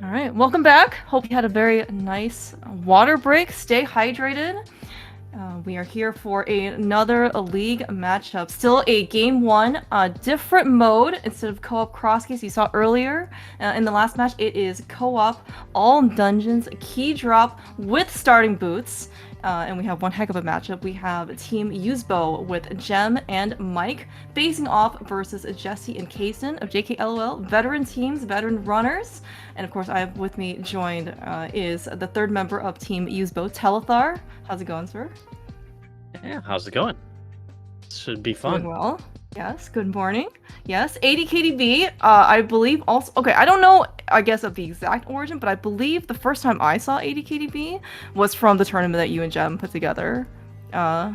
All right, welcome back. Hope you had a very nice water break. Stay hydrated. We are here for another league matchup. Still a game one, different mode instead of co-op cross keys you saw earlier. In the last match, it is co-op, all dungeons, key drop with starting boots. And we have one heck of a matchup. We have Team Usedbow with Jem and Mike facing off versus Jesse and Kaysen of JKLOL, veteran teams, veteran runners. And of course, I have with me joined is the third member of Team Usedbow, Telethar. How's it going, sir? Yeah, how's it going? Should be fun. Doing well. Yes, good morning. Yes, ADKDB, I believe also... Okay, I don't know, I guess, of the exact origin, but I believe the first time I saw ADKDB was from the tournament that you and Jem put together. I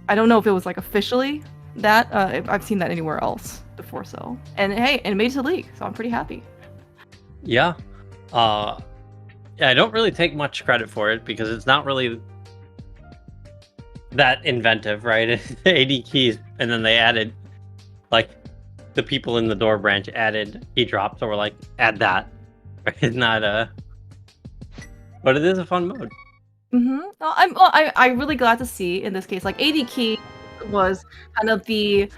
don't know if it was, like, officially that. I've seen that anywhere else before, so... And, hey, and it made it to the league, so I'm pretty happy. Yeah. Yeah, I don't really take much credit for it because it's not really that inventive, right? 80 keys, and then they added, like, the people in the door branch added key drops, so we're like, add that. It's not but it is a fun mode. I'm really glad to see in this case, like, 80 key was kind of the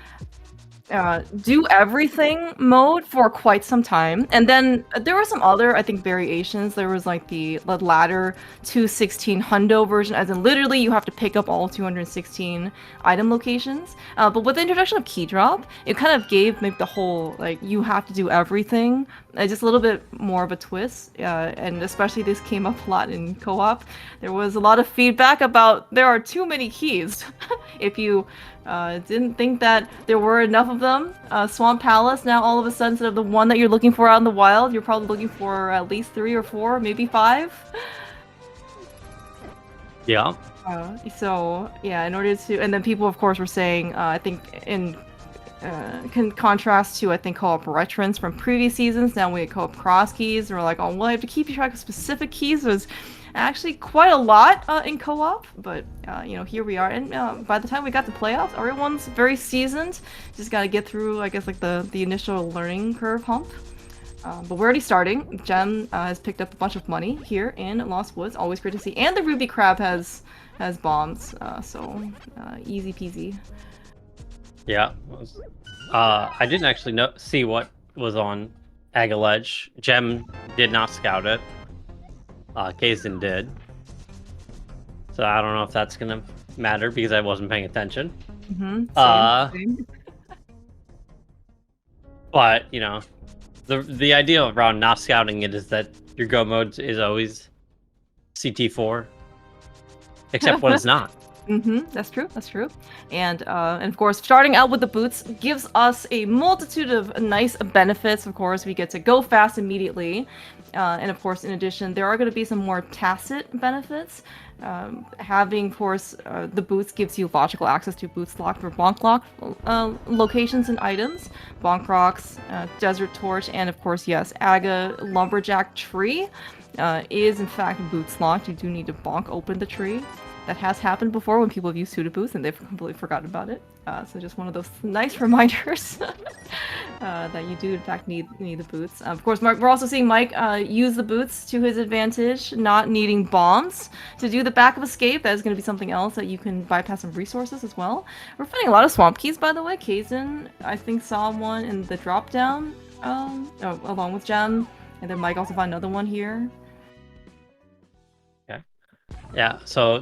do everything mode for quite some time, and then there were some other, I think, variations. There was like the ladder 216 hundo version, as in literally you have to pick up all 216 item locations. But with the introduction of key drop, it kind of gave maybe the whole, like, you have to do everything just a little bit more of a twist. And especially this came up a lot in co-op. There was a lot of feedback about there are too many keys. If you didn't think that there were enough of them. Swamp Palace, now all of a sudden, instead of the one that you're looking for out in the wild, you're probably looking for at least 3 or 4, maybe 5. Yeah. So, yeah, in order to... And then people, of course, were saying, I think in contrast to, I think, co-op veterans from previous seasons, now we had co-op cross keys, and we're like, oh, well, I have to keep track of specific keys. So it's actually quite a lot in co-op, but you know, here we are. And by the time we got to playoffs, everyone's very seasoned. Just gotta get through, I guess, like the initial learning curve hump. But we're already starting. Jem has picked up a bunch of money here in Lost Woods. Always great to see. And the Ruby Crab has bombs, so easy peasy. Yeah. I didn't actually see what was on Agaledge. Jem did not scout it. Kaysen did. So I don't know if that's gonna matter because I wasn't paying attention. Same. But you know, the idea around not scouting it is that your go mode is always CT4, except when it's not. That's true. That's true. And of course, starting out with the boots gives us a multitude of nice benefits. Of course, we get to go fast immediately. And of course, in addition, there are going to be some more tacit benefits. Having, of course, the boots gives you logical access to boots locked or bonk locked locations and items. Bonk rocks, desert torch, and of course, yes, Aga lumberjack tree is in fact boots locked. You do need to bonk open the tree. That has happened before when people have used pseudo boots and they've completely forgotten about it. So just one of those nice reminders that you do in fact need the boots. Of course, we're also seeing Mike use the boots to his advantage, not needing bombs to do the back of escape. That is going to be something else that you can bypass some resources as well. We're finding a lot of swamp keys, by the way. Kaysen, I think, saw one in the drop down along with Jem, and then Mike also found another one here. Yeah, so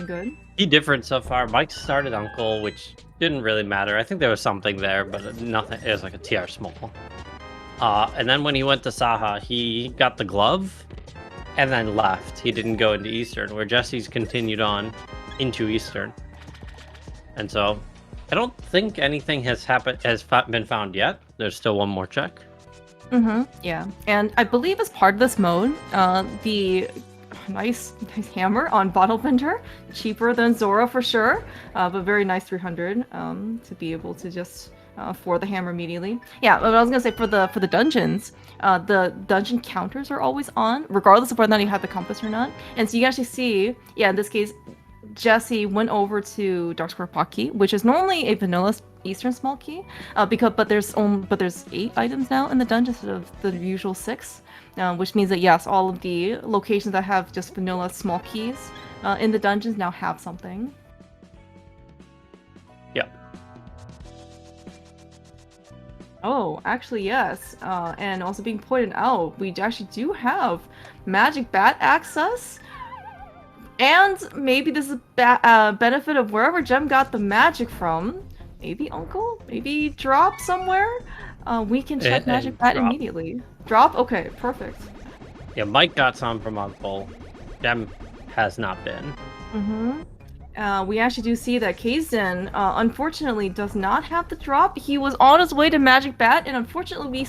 good. Key difference so far. Mike started Uncle, which didn't really matter. I think there was something there, but nothing. It was like a TR small. And then when he went to Saha, he got the glove, and then left. He didn't go into Eastern, where Jesse's continued on into Eastern. And so, I don't think anything has been found yet. There's still one more check. Yeah, and I believe as part of this mode, the nice hammer on Bottle Bender, cheaper than Zora for sure, but very nice 300 to be able to just for the hammer immediately. Yeah, but I was gonna say for the dungeons, the dungeon counters are always on, regardless of whether or not you have the compass or not. And so you can actually see, yeah, in this case, Jesse went over to Dark Square Pocky, which is normally a vanilla eastern small key. But there's 8 items now in the dungeon instead of the usual 6, which means that yes, all of the locations that have just vanilla small keys in the dungeons now have something. Yep. Oh, actually, yes. And also being pointed out, we actually do have magic bat access. And maybe this is a benefit of wherever Gem got the magic from. Maybe Uncle? Maybe Drop somewhere? We can check magic bat Drop. immediately. Drop? Okay, perfect. Yeah, Mike got some from Uncle. Gem has not been. We actually do see that Kazden, unfortunately, does not have the drop. He was on his way to Magic Bat, and unfortunately,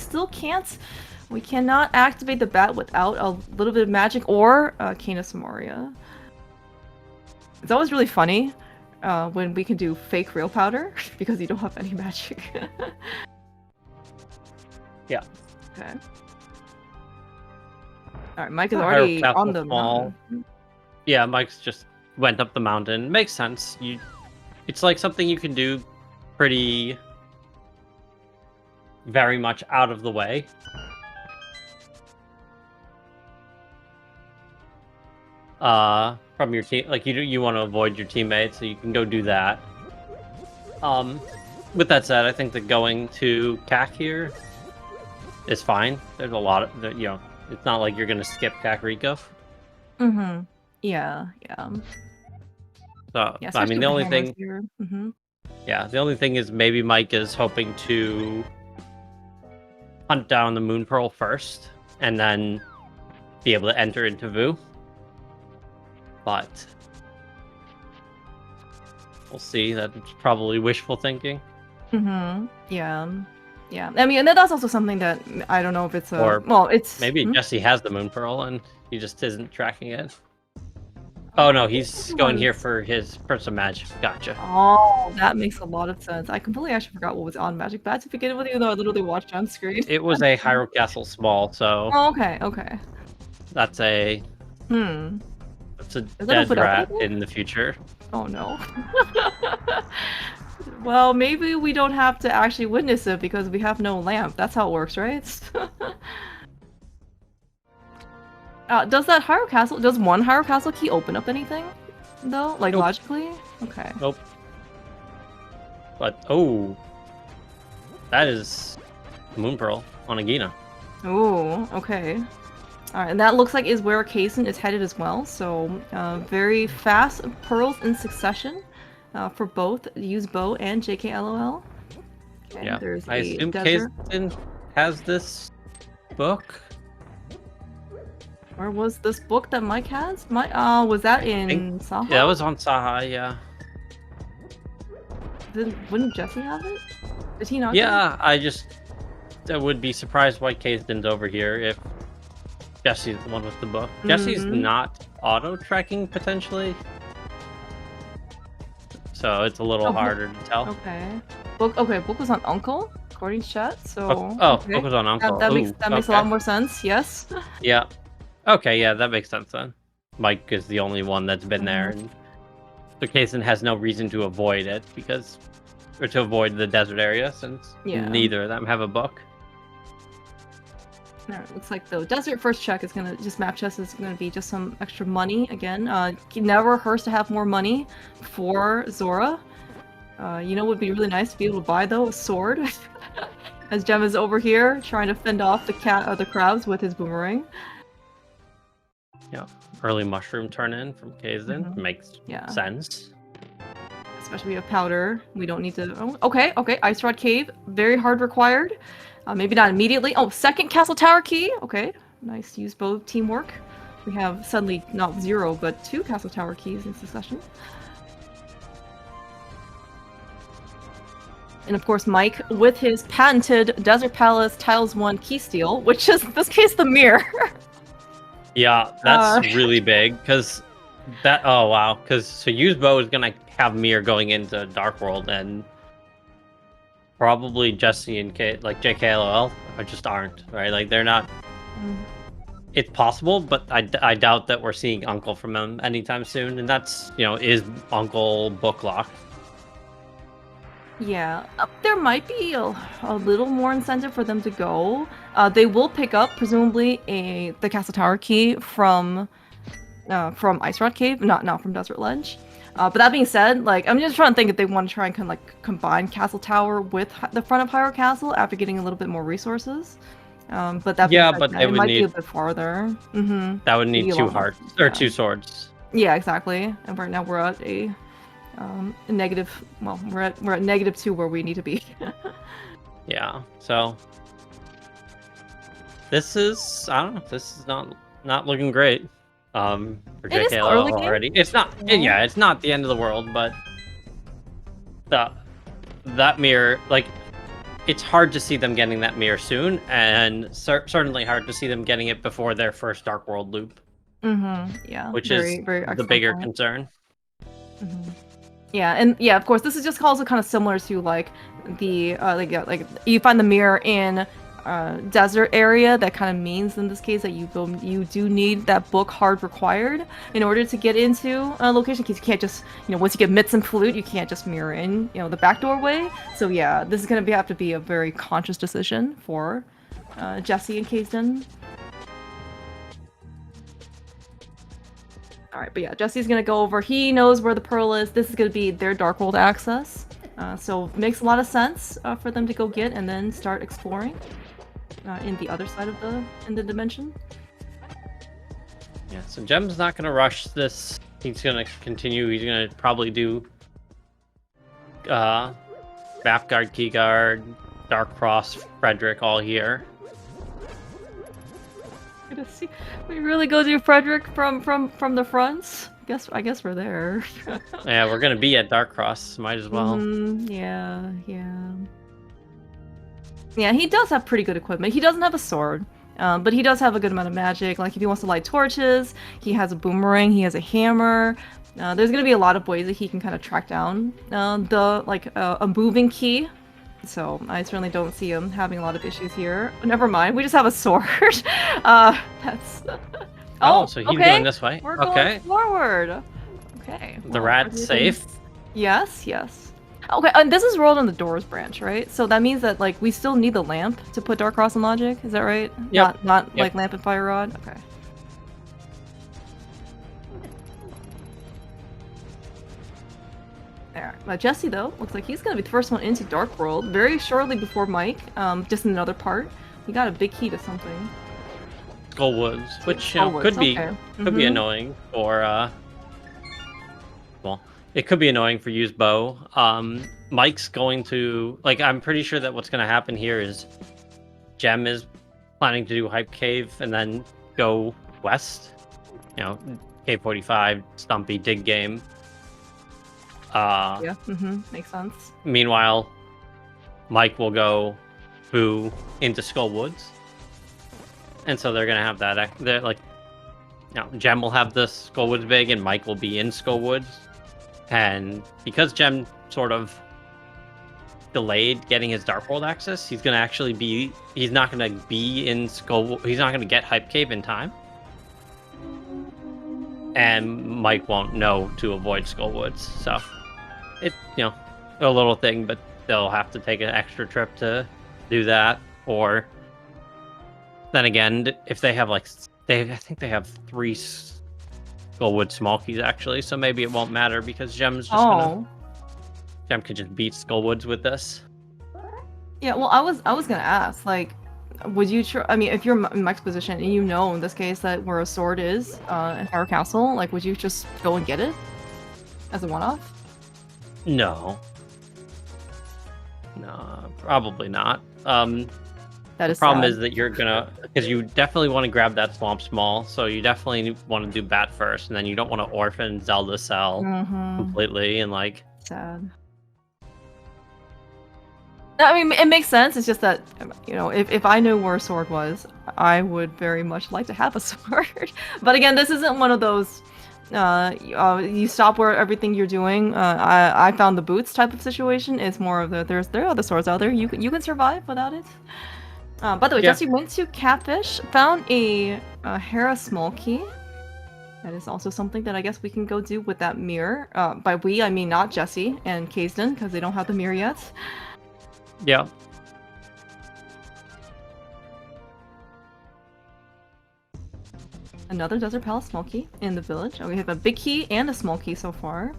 we cannot activate the bat without a little bit of magic or Kana Samaria. It's always really funny when we can do fake real powder because you don't have any magic. Yeah. Okay. Alright, Mike is already on the mountain. Yeah, Mike's just went up the mountain. Makes sense. It's like something you can do pretty very much out of the way. From your team, like you want to avoid your teammates, so you can go do that. With that said, I think that going to CAC here is fine. There's a lot of, it's not like you're gonna skip CAC Rico. Yeah. So, Yeah, I mean, the only thing... Yeah, the only thing is maybe Mike is hoping to hunt down the Moon Pearl first, and then be able to enter into Vu. But we'll see. That's probably wishful thinking. Yeah. I mean, and that's also something that I don't know if it's it's maybe Jesse has the Moon Pearl and he just isn't tracking it. Oh no, he's going here for his Prince of Magic. Gotcha. Oh, that makes a lot of sense. I completely actually forgot what was on Magic Bat to begin with, even though I literally watched on screen. It was a Hyrule Castle small, so. Oh, okay. That's a. That's a dead rat in the future. Oh no. Well, maybe we don't have to actually witness it because we have no lamp. That's how it works, right? Does that Hyrule Castle, does one Hyrule Castle key open up anything, though? Like, logically? Okay. Nope. But, oh. That is Moon Pearl on Agahnim. Ooh, okay. Alright, and that looks like is where Kaysen is headed as well, so very fast pearls in succession for both Usedbow and JKLOL. Okay, yeah, there's I assume Kaysen has this book. Where was this book that Mike has? Was that in Saha? Yeah, that was on Saha, yeah. Wouldn't Jesse have it? Did he not? Yeah, I would be surprised why Kaysen's over here if Jesse's the one with the book. Jesse's not auto-tracking, potentially. So it's a little harder to tell. Okay. Book was on Uncle, according to chat, so... Book was on Uncle. That makes a lot more sense, yes. Yeah. Okay, yeah, that makes sense then. Mike is the only one that's been there, and so Kaysen has no reason to avoid it, or to avoid the desert area, since neither of them have a book. Alright, looks like the desert first check is gonna map chest is gonna be just some extra money again. It never hurts to have more money for Zora. You know what would be really nice to be able to buy though? A sword. As Gem is over here trying to fend off the crowds with his boomerang. Yeah, early mushroom turn in from Kaysen makes sense. Especially we have powder. We don't need to. Oh, okay. Ice Rod Cave, very hard required. Maybe not immediately. Oh, second Castle Tower key. Okay, nice. Use both teamwork. We have suddenly not 0, but 2 Castle Tower keys in succession. And of course, Mike with his patented Desert Palace Tiles 1 key steal, which is in this case the mirror. Yeah, that's really big, because that... Oh, wow. Because so Usedbow is going to have Mir going into Dark World, and probably Jesse and JKLOL just aren't, right? Like, they're not... It's possible, but I doubt that we're seeing Uncle from them anytime soon, and that's, is Uncle book locked? Yeah, there might be a little more incentive for them to go. They will pick up presumably the Castle Tower key from Ice Rod Cave, not from Desert Ledge. But that being said, like I'm just trying to think if they want to try and kind of like combine Castle Tower with the front of Hyrule Castle after getting a little bit more resources. But that being Yeah, said, but yeah, they it would might be a need bit farther. Mm-hmm. that would need Be a two lot more. hearts or Yeah. two swords. Yeah, exactly. And right now we're at a negative. Well, we're at -2 where we need to be. Yeah, so this is I don't know. This is not looking great. For It is still early JKLOL game. already. It's not. Yeah, it's not the end of the world, but that mirror, like, it's hard to see them getting that mirror soon, and certainly hard to see them getting it before their first Dark World loop, Mm-hmm. Yeah. which very, is very the excellent bigger point. concern. Mm-hmm. Yeah, and yeah, of course, this is just also kind of similar to like the like you find the mirror in desert area. That kind of means in this case that you do need that book hard required in order to get into a location. Because you can't just once you get Mitts and Flute, you can't just mirror in the back doorway. So yeah, this is gonna have to be a very conscious decision for Jesse and Kazen. Alright, but yeah, Jesse's gonna go over. He knows where the pearl is. This is gonna be their Dark World access. So makes a lot of sense for them to go get and then start exploring in the other side of the dimension. Yeah, so Gem's not gonna rush this. He's gonna continue. He's gonna probably do Map Guard, Key Guard, Dark Cross, Frederick all here. Gonna see. We really go do Frederick from the fronts. I guess we're there. Yeah, we're gonna be at Dark Cross. Might as well. Yeah. Yeah, he does have pretty good equipment. He doesn't have a sword, but he does have a good amount of magic. Like if he wants to light torches, he has a boomerang. He has a hammer. There's gonna be a lot of ways that he can kind of track down a moving key. So I certainly don't see him having a lot of issues here. Never mind, we just have a sword. That's. Oh, so he's okay. going this way. We're okay. going forward. Okay. The rat's safe. Yes. Okay, and this is rolled on the doors branch, right? So that means that like we still need the lamp to put Dark Cross and Logic. Is that right? Yep. Not Yep. like lamp and fire rod. Okay. There. Jesse though looks like he's gonna be the first one into Dark World very shortly before Mike. Just in another part. He got a big key to something. Skull Woods, which could be annoying for well, it could be annoying for Usedbow. Mike's going to I'm pretty sure that what's going to happen here is Gem is planning to do Hype Cave and then go west. Cave 45, Stumpy, Dig Game. Yeah, makes sense. Meanwhile, Mike will go Boo into Skull Woods. And so they're gonna have that. They're Gem will have the Skull Woods big, and Mike will be in Skull Woods. And because Gem sort of delayed getting his Dark World access, he's gonna actually be. He's not gonna be in Skull. He's not gonna get Hype Cave in time. And Mike won't know to avoid Skull Woods. So it a little thing, but they'll have to take an extra trip to do that, or. Then again, if they have I think they have 3 Skullwood small keys actually, so maybe it won't matter because Gem's just Gem could just beat Skullwoods with this. Yeah, well, I was gonna ask, would you I mean, if you're in Mike's position and in this case that where a sword is in Hyrule Castle, would you just go and get it as a one-off? No, probably not. That is the problem sad. is that you're gonna, because you definitely want to grab that Swamp Small, so you definitely want to do Bat first, and then you don't want to orphan Zelda Cell completely, and sad. I mean, it makes sense. It's just that, if I knew where a sword was, I would very much like to have a sword. But again, this isn't one of those, you stop where everything you're doing. I found the boots type of situation. It's more of there are other swords out there. You can survive without it. By the way, Jesse went to Catfish, found a Hera small key. That is also something that I guess we can go do with that mirror. By we, I mean not Jesse and Kaysden, because they don't have the mirror yet. Yeah. Another Desert Palace small key in the village. Oh, we have a big key and a small key so far.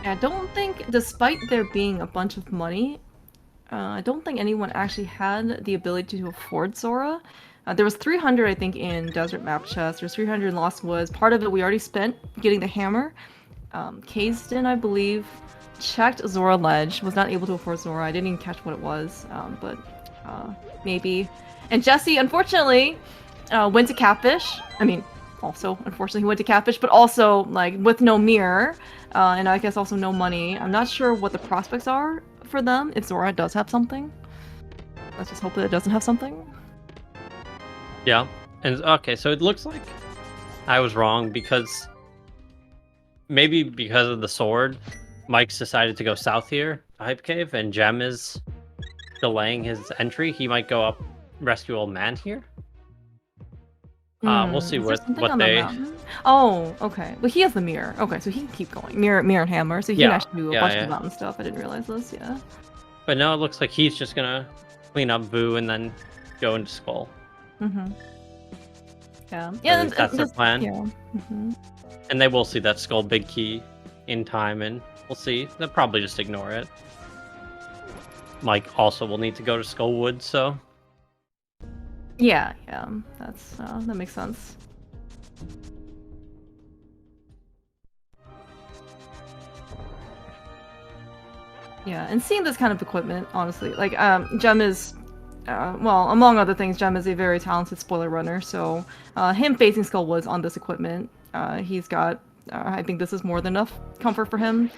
I don't think, despite there being a bunch of money, I don't think anyone actually had the ability to afford Zora. There was 300, I think, in Desert Map Chest. There's 300 in Lost Woods. Part of it we already spent getting the hammer. Kaysden, I believe, checked Zora Ledge. Was not able to afford Zora. I didn't even catch what it was, but maybe. And Jesse, unfortunately, went to Catfish. I mean, also, unfortunately, he went to Catfish, but also, like, with no mirror, and I guess also no money. I'm not sure what the prospects are for them if Zora does have something. Let's just hope that it doesn't have something. Yeah. And okay, so it looks like I was wrong because maybe because of the sword, Mike's decided to go south here, Hype Cave, and Gem is delaying his entry. He might go up rescue old man here. We'll see what they. Oh, okay. Well, he has the mirror. Okay, so he can keep going. Mirror and hammer. So he can actually do a bunch of mountain stuff. I didn't realize this. Yeah. But no, it looks like he's just gonna clean up Boo and then go into Skull. Yeah. Yeah. That's their plan. Yeah. And they will see that Skull big key in time, and we'll see. They'll probably just ignore it. Mike also will need to go to Skullwood, so. Yeah, that's that makes sense. Yeah, and seeing this kind of equipment, honestly, like Gem is, well, among other things, Gem is a very talented spoiler runner. So him facing Skullwoods on this equipment, he's got, I think this is more than enough comfort for him.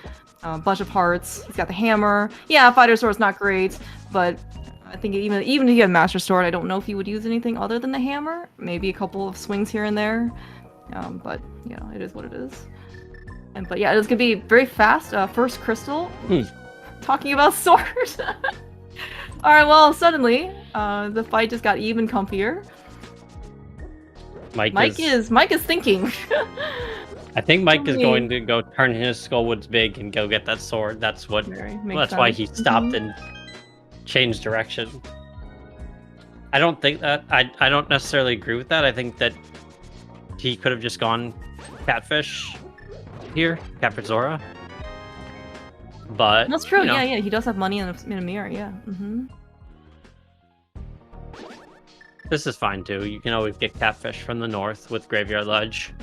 A bunch of hearts. He's got the hammer. Yeah, Fighter Sword's not great, but I think even if he had Master Sword, I don't know if he would use anything other than the hammer. Maybe a couple of swings here and there. But, you know, it is what it is. But yeah, it's gonna be very fast. First crystal. Talking about sword. Alright, well, suddenly, the fight just got even comfier. Mike is thinking. I think Mike is going to go turn his Skullwoods big and go get that sword. That's what. That's why he stopped and changed direction. I don't think that. I don't necessarily agree with that. I think that he could have just gone Catfish here, Catfish Zora. But that's true. You know, yeah, he does have money in a mirror. Yeah. This is fine too. You can always get Catfish from the north with Graveyard Ledge.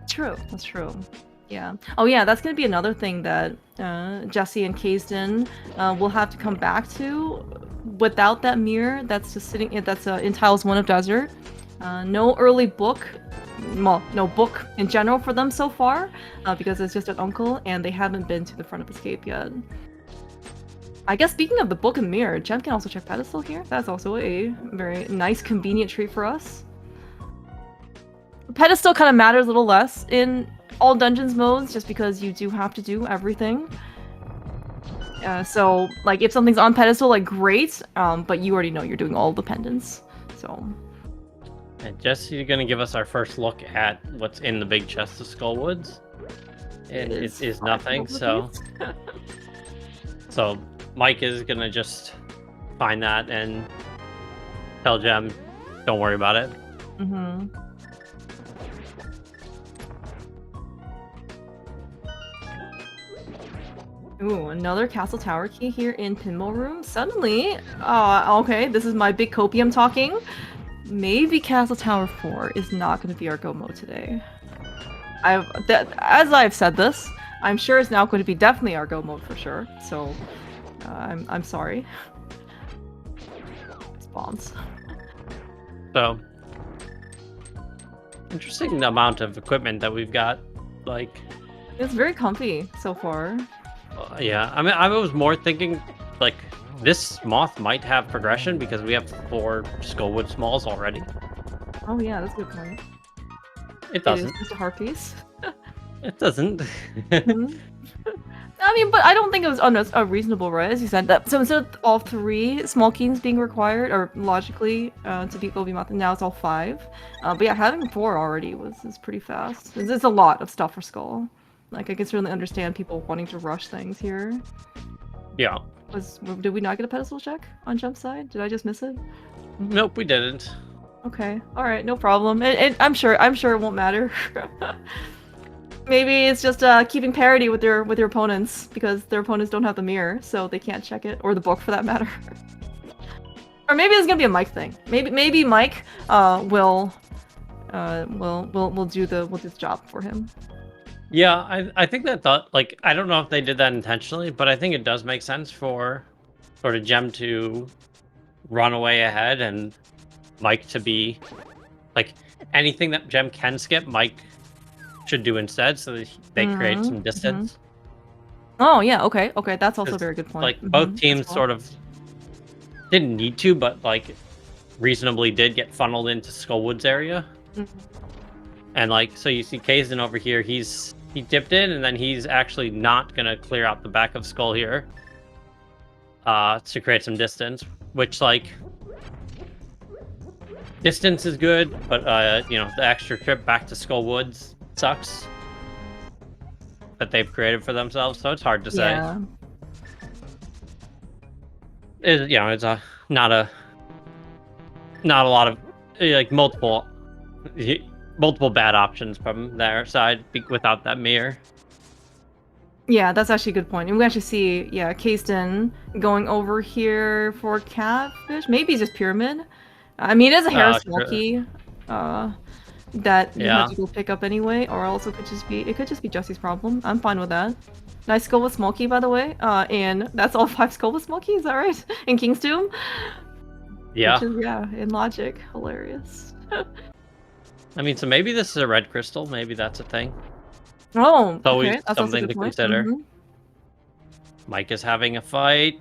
True. That's true. Yeah. Oh yeah, that's gonna be another thing that Jesse and Kaysden will have to come back to. Without that mirror, that's just sitting. That's in tiles 1 of Desert. No early book. Well, no book in general for them so far, because it's just an uncle, and they haven't been to the front of Escape yet. I guess speaking of the book and mirror, Gem can also check Pedestal here. That's also a very nice, convenient treat for us. Pedestal kind of matters a little less in all dungeons modes, just because you do have to do everything. So, like, if something's on Pedestal, like, great, but you already know you're doing all the pendants, so... And Jesse's gonna give us our first look at what's in the big chest of Skullwoods. It is nothing, so... So, Mike is gonna just find that and tell Gem, don't worry about it. Ooh, another castle tower key here in Pinball Room. Suddenly, okay, this is my big copium talking. Maybe Castle Tower 4 is not going to be our go mode today. As I've said this, I'm sure it's now going to be definitely our go mode for sure. So, I'm sorry. It's bombs. So, interesting amount of equipment that we've got. Like, it's very comfy so far. Yeah, I mean, I was more thinking like this moth might have progression because we have 4 Skullwood Smalls already. Oh yeah, that's a good point. It doesn't. It's just a heart piece. It doesn't. Mhm. I mean, but I don't think it was unreasonable, right? As you said that. So instead of all 3 small keys being required, or logically to be Gobi Mata, now it's all 5. But yeah, having 4 already is pretty fast. It's a lot of stuff for Skull. Like I can certainly understand people wanting to rush things here. Yeah. Did we not get a pedestal check on jump side? Did I just miss it? Nope, we didn't. Okay, all right, no problem. I'm sure it won't matter. Maybe it's just keeping parity with their opponents because their opponents don't have the mirror, so they can't check it, or the book for that matter. Or maybe it's gonna be a Mike thing. Maybe Mike will do the job for him. Yeah, I think that thought, like, I don't know if they did that intentionally, but I think it does make sense for sort of Gem to run away ahead and Mike to be like anything that Gem can skip, Mike should do instead, so that they create some distance. Oh yeah, okay, that's also a 'Cause, very good point. like, both teams well. sort of didn't need to, but like reasonably did get funneled into Skullwood's area. And like, so you see Kazan over here, he dipped in, and then he's actually not gonna clear out the back of Skull here to create some distance, which, like, distance is good, but you know, the extra trip back to Skullwoods sucks that they've created for themselves, so it's hard to say. Yeah. You know, it's not a lot of like multiple bad options from their side without that mirror. Yeah, that's actually a good point. And we actually see, yeah, Kasten going over here for Catfish. Maybe it's just Pyramid. I mean, it is a Harris Smoky that you have to go pick up anyway, or else it could just be Jesse's problem. I'm fine with that. Nice skull with Smoky, by the way. And that's all 5 skull with Smoky, is that right? In King's Tomb? Yeah. Which is, yeah, in logic. Hilarious. I mean, so maybe this is a red crystal. Maybe that's a thing. Oh, it's always okay. That's something to consider. Mike is having a fight.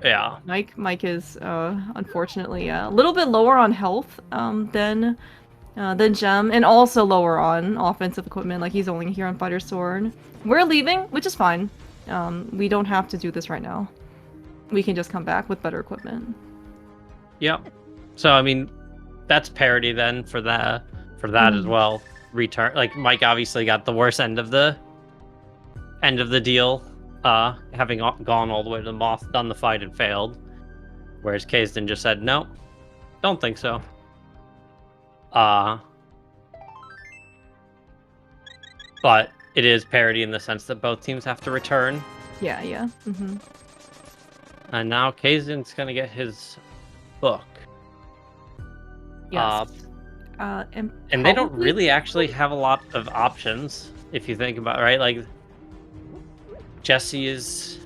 Yeah. Mike is unfortunately a little bit lower on health than Gem, and also lower on offensive equipment. Like, he's only here on Fighter Sword. We're leaving, which is fine. We don't have to do this right now. We can just come back with better equipment. Yep. So I mean, that's parity then for that as well. Return, like, Mike obviously got the worst end of the deal, having gone all the way to the Moth, done the fight, and failed. Whereas Kazdan just said, no, don't think so. But it is parity in the sense that both teams have to return. Yeah. And now Kazdan's gonna get his book. Yes. And they don't really actually have a lot of options, if you think about it, right? Like, Jesse is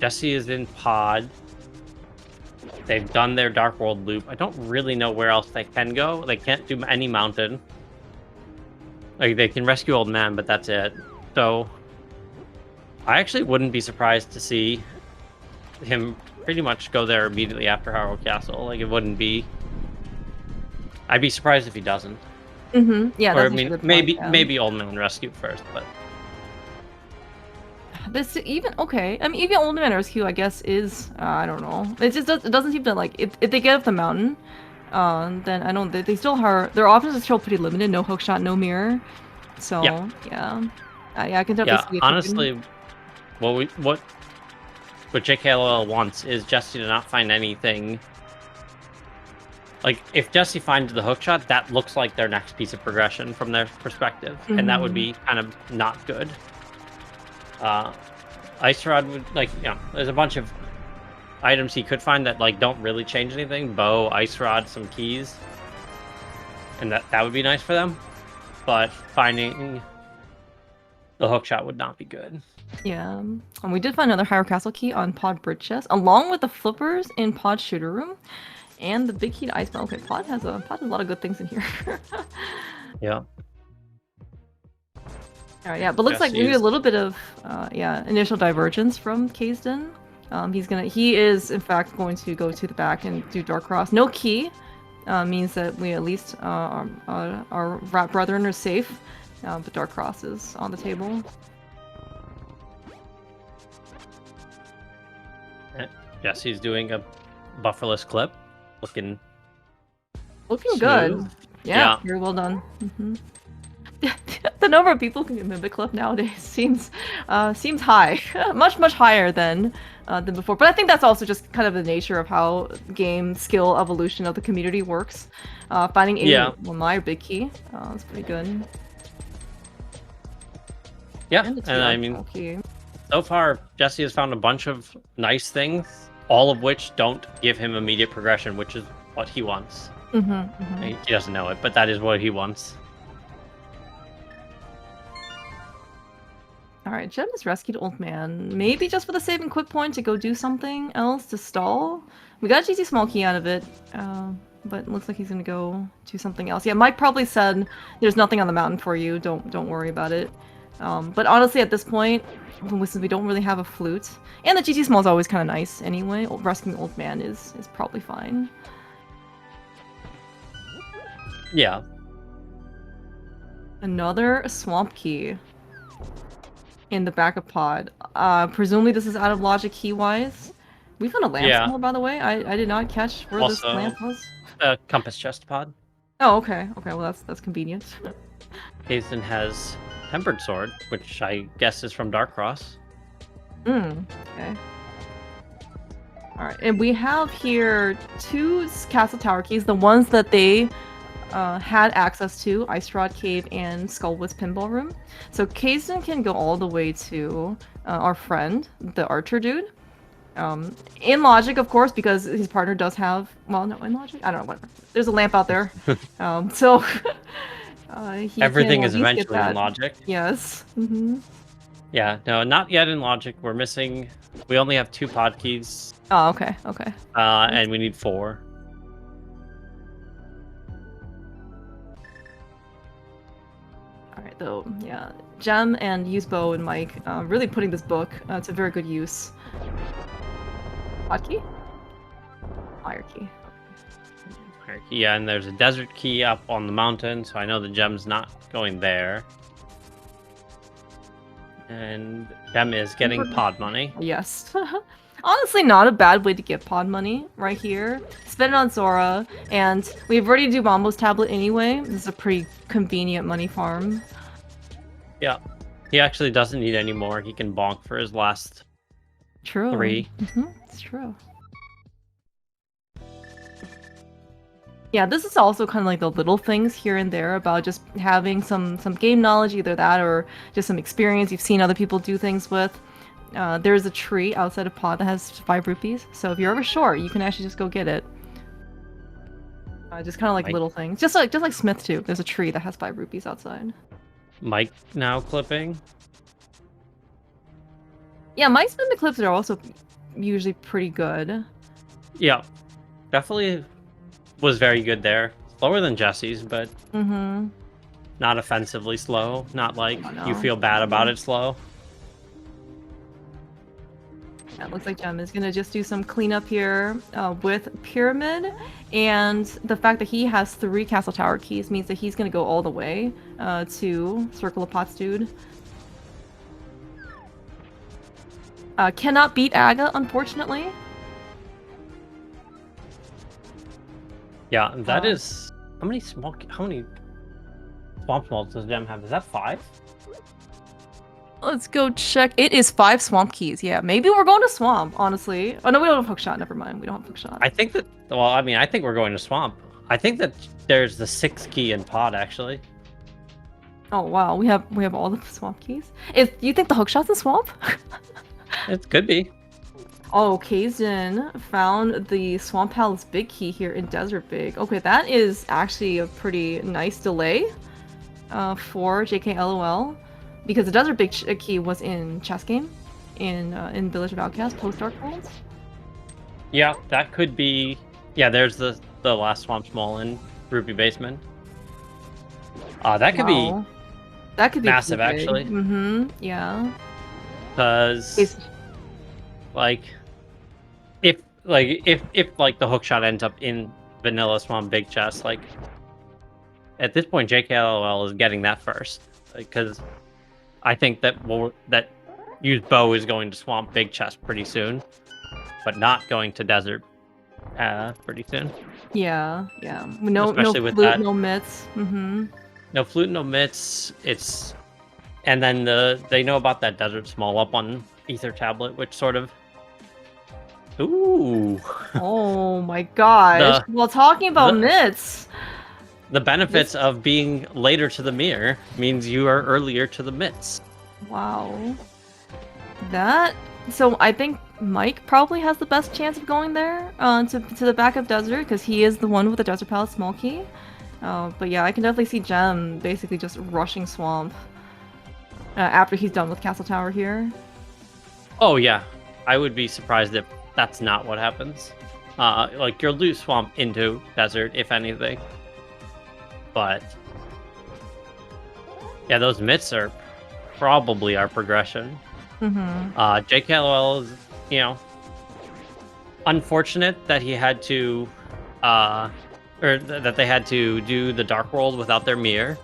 in pod. They've done their Dark World loop. I don't really know where else they can go. They can't do any mountain. Like, they can rescue Old Man, but that's it. So I actually wouldn't be surprised to see him pretty much go there immediately after Harrow Castle. Like, it wouldn't be... I'd be surprised if he doesn't. Yeah, or, that's I mean, maybe Old Man Rescue first, but... This even okay. I mean, even Old Man Rescue, I guess, is I don't know. It just it doesn't seem to, like, if they get up the mountain, then I don't. They still are. Their options are still pretty limited. No hook shot, no mirror. So yeah, I can definitely see it. Honestly, what JKLOL wants is Jesse to not find anything. Like, if Jesse finds the hook shot, that looks like their next piece of progression from their perspective, and that would be kind of not good. Ice Rod would, like, you know, there's a bunch of items he could find that, like, don't really change anything. Bow, Ice Rod, some keys. And that would be nice for them. But finding the hookshot would not be good. Yeah. And we did find another Hyrule Castle key on Pod Bridge Chest, along with the flippers in Pod Shooter Room. And the big key to Icebound. Okay, Pod has a lot of good things in here. Yeah. Alright, yeah, but looks like maybe a little bit of initial divergence from Kazdan. He is in fact going to go to the back and do Dark Cross. No key means that we at least our rat brethren are safe but Dark Cross is on the table. Jesse's doing a bufferless clip, looking Looking smooth. good. Yeah, Yeah. very well done. The number of people who can mimic clip nowadays seems high, much higher than before. But I think that's also just kind of the nature of how game skill evolution of the community works. Finding a Lamai big key, is pretty good. Yeah, And and I mean, so far Jesse has found a bunch of nice things, all of which don't give him immediate progression, which is what he wants. He doesn't know it, but that is what he wants. Alright, Jem has rescued Old Man. Maybe just for the save and quick point to go do something else to stall? We got a GT small key out of it, but it looks like he's gonna go do something else. Yeah, Mike probably said there's nothing on the mountain for you, don't worry about it. But honestly, at this point, since we don't really have a flute, and the GT small is always kind of nice anyway, rescuing Old Man is probably fine. Yeah. Another swamp key in the backup pod. Presumably this is out of logic key-wise. We found a lamp somewhere, by the way. I did not catch where this lamp was. Compass chest pod. Oh, okay. Okay, well that's convenient. Hazen has Tempered Sword, which I guess is from Dark Cross. Okay. Alright, and we have here 2 castle tower keys, the ones that they had access to, Ice Rod Cave and Skullwood's Pinball Room. So Kazan can go all the way to our friend, the archer dude. In logic, of course, because his partner does have... Well, no, in logic? I don't know, whatever. There's a lamp out there. So... Everything is eventually in logic. Yes. Yeah, no, not yet in logic. We're missing... We only have 2 pod keys. Oh, okay, okay. And we need 4. Alright, though, yeah. Jem and Usedbow and Mike really putting this book to very good use. Hotkey? Fire key. Yeah, and there's a desert key up on the mountain, so I know the gem's not going there. And Gem is getting pod money. Yes. Honestly, not a bad way to get pod money right here. Spend it on Zora, and we've already do Mambo's tablet anyway. This is a pretty convenient money farm. Yeah. He actually doesn't need any more. He can bonk for his last 3. It's true. Yeah, this is also kind of like the little things here and there about just having some game knowledge, either that or just some experience you've seen other people do things with. There's a tree outside a pod that has 5 rupees, so if you're ever short, you can actually just go get it. Just kind of like little things, just like Smith too. There's a tree that has 5 rupees outside. Mike now clipping. Yeah, Mike's mimic clips are also usually pretty good. Yeah, definitely was very good there. Slower than Jesse's, but not offensively slow. Not like you feel bad about it slow. Yeah, it looks like Jem is gonna just do some cleanup here with Pyramid, and the fact that he has 3 castle tower keys means that he's gonna go all the way to Circle of Pots dude. Cannot beat Aga, unfortunately. Yeah, that is... How many swamp malls does Gem have? Is that 5? Let's go check. It is 5 swamp keys. Yeah, maybe we're going to swamp, honestly. Oh no, we don't have hookshot. Never mind. We don't have hookshot. I think that... Well, I mean, I think we're going to swamp. I think that there's the 6th key in pod, actually. Oh wow, we have all the swamp keys. Do you think the hookshot's in swamp? It could be. Oh, Kazan found the Swamp Palace big key here in Desert Big. Okay, that is actually a pretty nice delay for JKLOL, because the Desert Big key was in Chess Game, in Village of Outcast post Dark Worlds. Yeah, that could be. Yeah, there's the last Swamp Small in Rupee Basement. That could be. That could be massive, actually. Yeah. Because, like, if like the hookshot ends up in Vanilla Swamp Big Chest, like, at this point JKLOL is getting that first. because I think that Usedbow is going to swamp Big Chest pretty soon, but not going to Desert pretty soon. Yeah. No Especially with flute, that. no mitts. Mm-hmm. No flute, no mitts. And then they know about that Desert Small up on Ether Tablet, which sort of. Ooh. Oh my gosh. Well, talking about mitts. The benefits of being later to the mirror means you are earlier to the mitts. Wow. So I think Mike probably has the best chance of going there to the back of Desert, because he is the one with the Desert Palace small key. But yeah, I can definitely see Gem basically just rushing Swamp after he's done with Castle Tower here. Oh yeah, I would be surprised if that's not what happens. Like you'll lose Swamp into Desert if anything. But yeah, those mitts are probably our progression. Mm-hmm. JKLOL is, unfortunate that he had to, or that they had to do the Dark World without their mirror.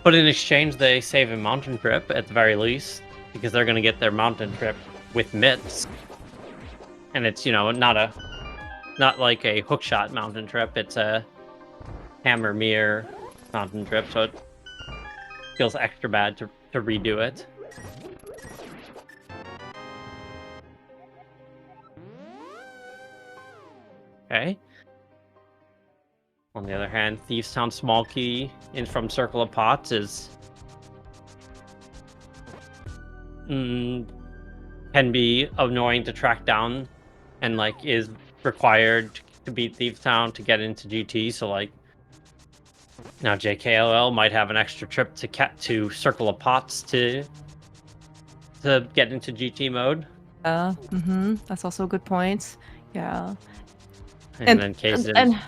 But in exchange, they save a mountain trip at the very least, because they're going to get their mountain trip with mitts. And it's, not like a hookshot mountain trip. It's a hammer mirror mountain trip, so it feels extra bad to redo it. Okay. On the other hand, Thieves Town small key in from Circle of Pots is can be annoying to track down, and is required to beat Thieves Town to get into GT. So now JKLOL might have an extra trip to Circle of Pots to get into GT mode. That's also a good point. Yeah. And then Kaizen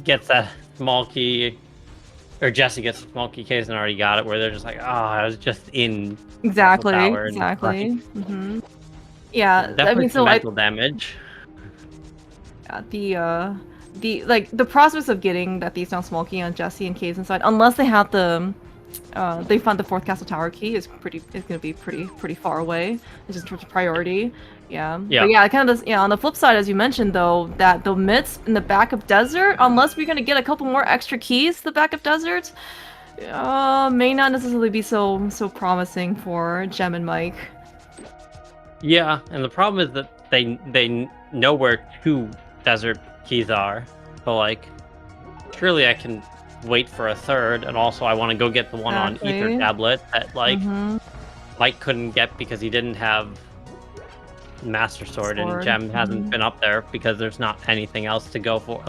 gets that small key, or Jesse gets a small key. Kaizen already got it, where they're just like, I was just in. Exactly. Yeah, definitely some mental damage. The prospects of getting that Thieves Town small key on Jesse and Kaizen's side, unless they have they found the 4th Castle Tower key, is gonna be pretty far away. It's just in terms of priority. Yeah. But yeah, kind of on the flip side, as you mentioned though, that the mitts in the back of Desert, unless we're gonna get a couple more extra keys to the back of Desert, may not necessarily be so promising for Gem and Mike. Yeah, and the problem is that they know where 2 Desert keys are, but surely I can wait for a 3rd, and also I want to go get the one on Ether Tablet that Mike couldn't get because he didn't have Master Sword. And Gem hasn't been up there because there's not anything else to go for.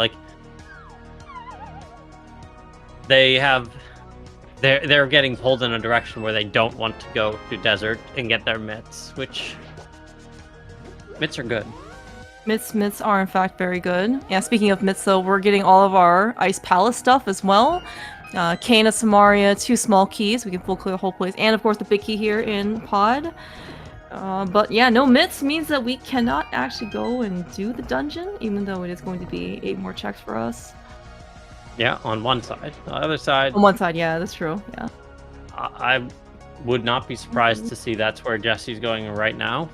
They're getting pulled in a direction where they don't want to go to Desert and get their mitts, which mitts are good. Mitts are in fact very good. Yeah, speaking of mitts though, we're getting all of our Ice Palace stuff as well. Kane of Samaria, 2 small keys, we can full clear the whole place, and of course the big key here in Pod. But yeah, no mitts means that we cannot actually go and do the dungeon, even though it is going to be 8 more checks for us. Yeah, on one side. The other side... On one side, yeah, that's true, yeah. I would not be surprised to see that's where Jesse's going right now.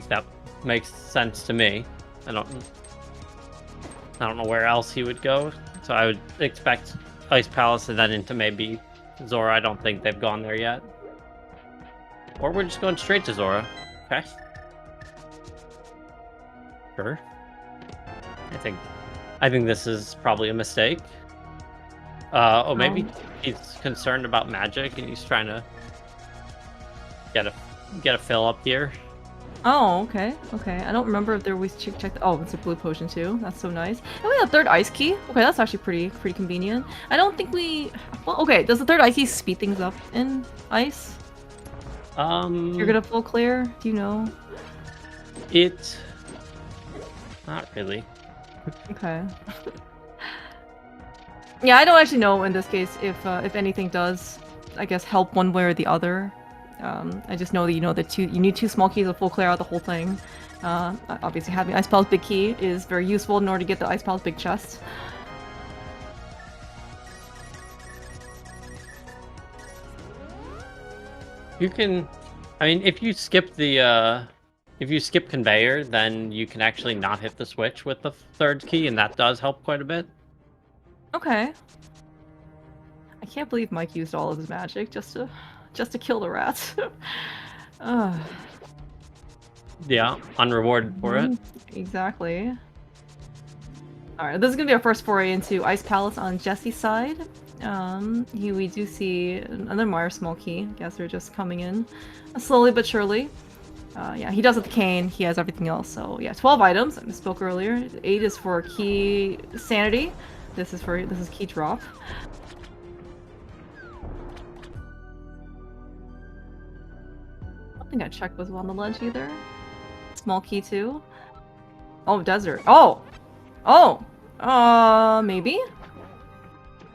That makes sense to me. I don't know where else he would go, so I would expect Ice Palace and then into maybe Zora. I don't think they've gone there yet. Or we're just going straight to Zora. Okay. Sure. I think this is probably a mistake. Maybe he's concerned about magic and he's trying to get a fill up here. Oh, okay. I don't remember if there was check. Oh, it's a blue potion too. That's so nice. And we have 3rd ice key. Okay, that's actually pretty convenient. I don't think we. Well, okay, does the 3rd ice key speed things up in ice? You're gonna full clear. Do you know? Not really. Okay. Yeah, I don't actually know in this case if anything does, I guess, help one way or the other. I just know that you need 2 small keys to full clear out the whole thing. Obviously having Ice Palace big key is very useful in order to get the Ice Palace big chest. You can, I mean, if you skip the if you skip conveyor, then you can actually not hit the switch with the third key, and that does help quite a bit. Okay. I can't believe Mike used all of his magic just to kill the rats. Ugh. Yeah, unrewarded for it. Exactly. Alright, this is gonna be our first foray into Ice Palace on Jesse's side. Here we do see another Meyer small key. Guess they're just coming in slowly but surely. Yeah, he does have the cane, he has everything else, so yeah, 12 items, I misspoke earlier. 8 is for key sanity. This is key drop. I don't think I checked was on the ledge either. Small key too. Oh, desert. Oh! Oh! Maybe?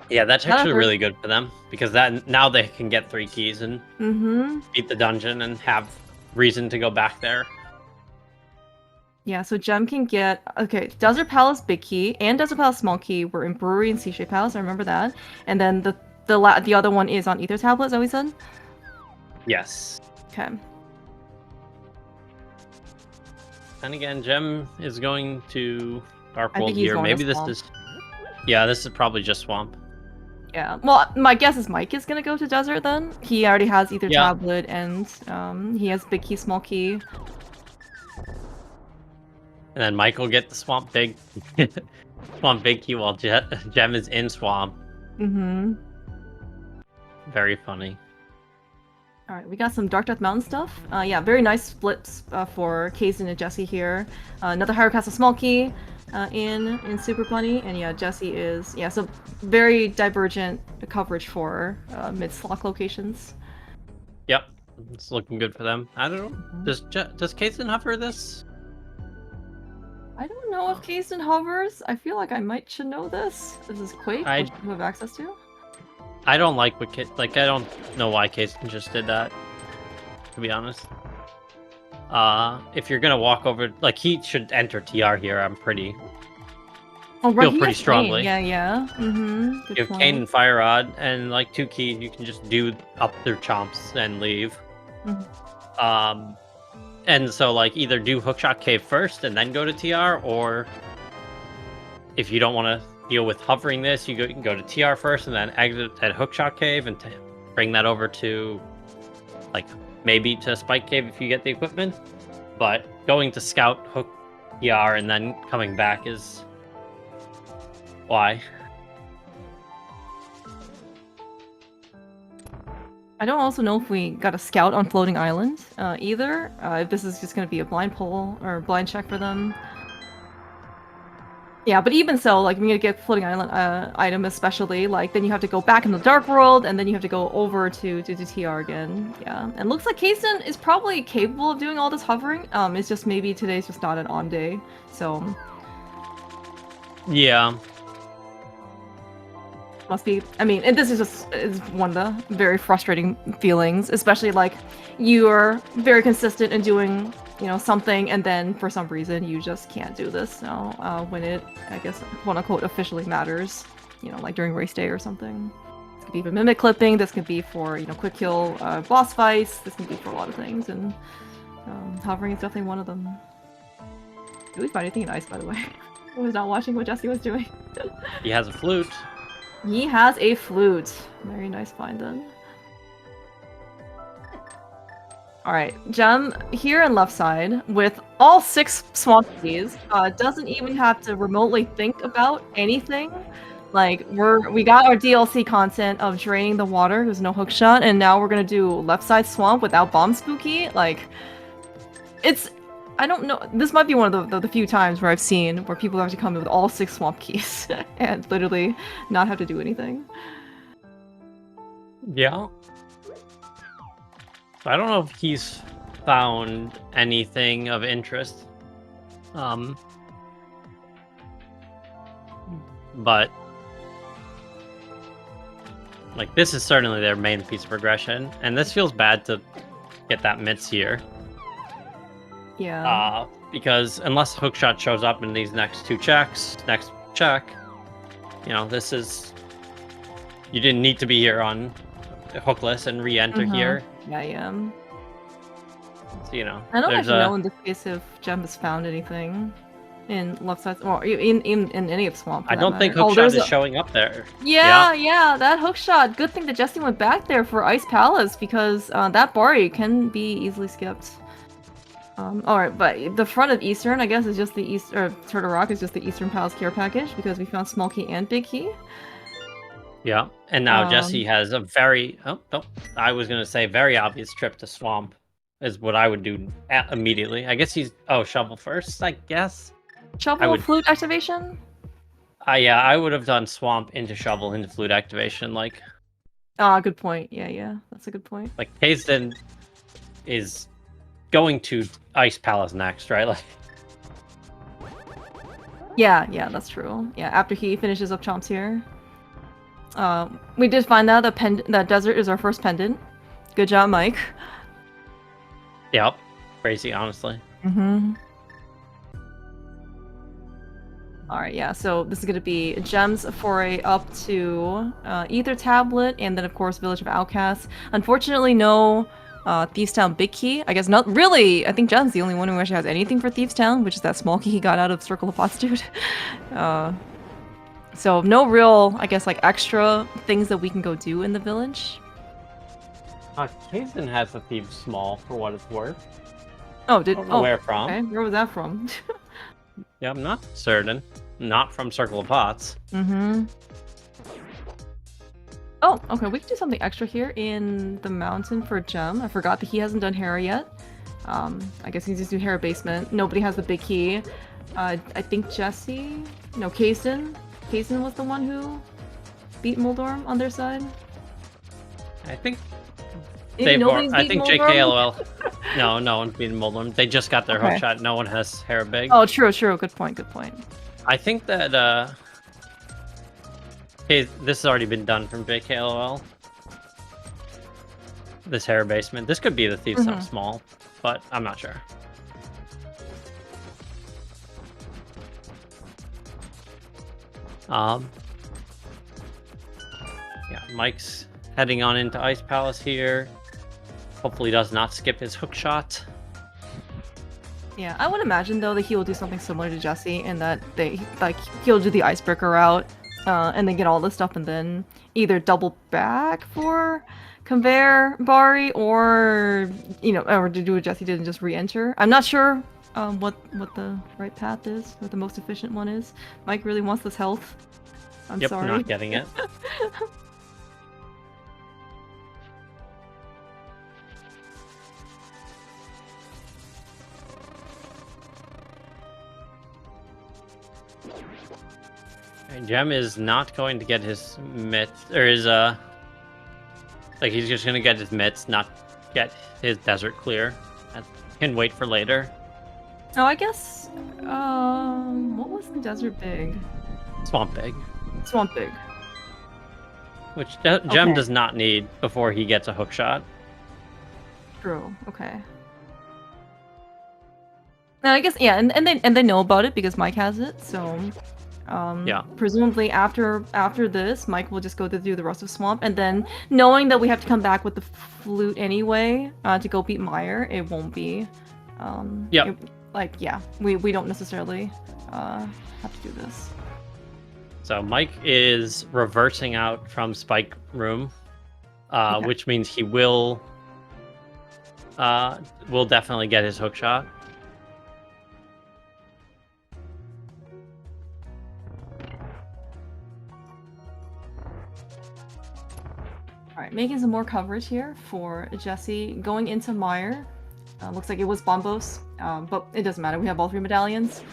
Yeah, that's actually really good for them, because that now they can get 3 keys and beat the dungeon and have reason to go back there. Yeah, so Gem can get... Okay, Desert Palace big key and Desert Palace small key were in Brewery and Seashade Palace, I remember that. And then the other one is on Ether Tablet, is that what we said? Yes. Okay. And again, Gem is going to Dark I World think he's here. going Maybe to this Swamp. is... Yeah, this is probably just Swamp. Yeah, well, my guess is Mike is gonna go to Desert then. He already has Ether Tablet and he has big key, small key. And then Mike will get the Swamp Big Swamp Big Key while Gem is in Swamp. Very funny. Alright, we got some Dark Death Mountain stuff. Yeah, very nice splits for Kazin and Jesse here. Another Hyrule Castle small key in Super Bunny. And yeah, Jesse is... Yeah, so very divergent coverage for mid-slock locations. Yep, it's looking good for them. I don't know. Does Kazin hover this? I don't know if Kazin hovers. I feel like I should know this. This is Quake, which you have access to. I don't like what I don't know why Kazin just did that, to be honest. If you're gonna walk over, like, he should enter TR here. I'm pretty... Oh, right, feel pretty strongly. Cane. Yeah. You have Cane and Fire Rod, and like 2 keys, you can just do up their chomps and leave. And so like either do Hookshot Cave first and then go to TR, or if you don't want to deal with hovering this, you can go to TR first and then exit at Hookshot Cave and bring that over to, like, maybe to Spike Cave if you get the equipment. But going to Scout, Hook, TR, and then coming back is why. I don't also know if we got a Scout on Floating Island either. If this is just going to be a blind pull or blind check for them. Yeah, but even so, like, when you get Floating Island item especially, like, then you have to go back in the Dark World, and then you have to go over to TR again. Yeah, and looks like Kazin is probably capable of doing all this hovering. It's just maybe today's just not an on day, so... Yeah. Must be... I mean, and this is one of the very frustrating feelings, especially, like, you're very consistent in doing... you know, something, and then for some reason you just can't do this now, when it, I guess, quote-unquote, officially matters, you know, like during race day or something. This could be for mimic clipping, this could be for, you know, quick kill boss fights, this can be for a lot of things, and hovering is definitely one of them. Did we find anything nice, by the way? I was not watching what Jesse was doing. He has a flute. He has a flute. Very nice find, then. Alright, Gem here on left side with all 6 swamp keys, doesn't even have to remotely think about anything. Like, we got our DLC content of draining the water, there's no hook shot, and now we're gonna do left side swamp without bomb spooky. Like, it's... I don't know, this might be one of the few times where I've seen where people have to come in with all 6 swamp keys and literally not have to do anything. Yeah. I don't know if he's found anything of interest. But like, this is certainly their main piece of progression, and this feels bad to get that Mitz here. Yeah. Because unless Hookshot shows up in these next 2 checks, next check, you know, this is... You didn't need to be here on hookless and re-enter here. Yeah, yeah. So, you know, I don't there's actually know in this case if Gem has found anything in left side, or in any of Swamp. For I that don't think matter. hookshot is showing up there. Yeah, yeah, that hook shot. Good thing that Jesse went back there for Ice Palace because that Bari can be easily skipped. Alright, but the front of Eastern, I guess, is just the East, or Turtle Rock is just the Eastern Palace care package because we found Small Key and Big Key. Yeah, and now Jesse has a very, I was going to say very obvious trip to Swamp is what I would do immediately. I guess he's, shovel first, I guess. Shovel flute activation? Yeah, I would have done Swamp into shovel into flute activation, like. Ah, good point. Yeah, yeah, that's a good point. Like, Kazden is going to Ice Palace next, right? Like. Yeah, yeah, that's true. Yeah, after he finishes up Chomps here. We did find out that Desert is our first pendant. Good job, Mike. Yep. Crazy, honestly. Mm-hmm. Alright, yeah, so this is going to be Gems foray up to Ether Tablet, and then, of course, Village of Outcasts. Unfortunately, no Thieves Town Big Key. I guess not really. I think Gem's the only one who actually has anything for Thieves Town, which is that small key he got out of Circle of Pots, dude. So no real, I guess, like, extra things that we can go do in the village. Kazden has a Thieves Small, for what it's worth. Oh, where from? Okay, where was that from? Yeah, I'm not certain. Not from Circle of Pots. Mm-hmm. Oh, okay, we can do something extra here in the mountain for Gem. I forgot that he hasn't done Hera yet. I guess he needs to do Hera Basement. Nobody has the big key. I think Jesse... No, Kazden. Kazden was the one who beat Moldorm on their side. I think... I think JKLOL. No one's beaten Moldorm. They just got their hookshot. No one has Hera Big. Oh, true. Good point. I think that, this has already been done from JKLOL. This Hera Basement. This could be the Thieves Town Small, but I'm not sure. Yeah, Mike's heading on into Ice Palace here. Hopefully does not skip his hook shot. Yeah, I would imagine though that he will do something similar to Jesse, and that he'll do the icebreaker route, and then get all this stuff, and then either double back for conveyor Bari, or or to do what Jesse did and just re-enter. I'm not sure what the right path is, what the most efficient one is. Mike really wants this health. I'm sorry. Not getting it. Gem is not going to get his mitts, or his, like, he's just gonna get his mitts, not get his desert clear, and can wait for later. Oh, I guess, what was the desert big? Swamp Big. Swamp Big. Which Gem does not need before he gets a hook shot. True, okay. Now, I guess, yeah, and they know about it because Mike has it, so... yeah. Presumably after this, Mike will just go through the rest of Swamp, and then knowing that we have to come back with the flute anyway to go beat Meyer, it won't be. We don't necessarily have to do this. So Mike is reversing out from Spike Room, which means he will definitely get his hook shot. Alright, making some more coverage here for Jesse going into Meyer. Looks like it was Bombos, but it doesn't matter. We have all three medallions.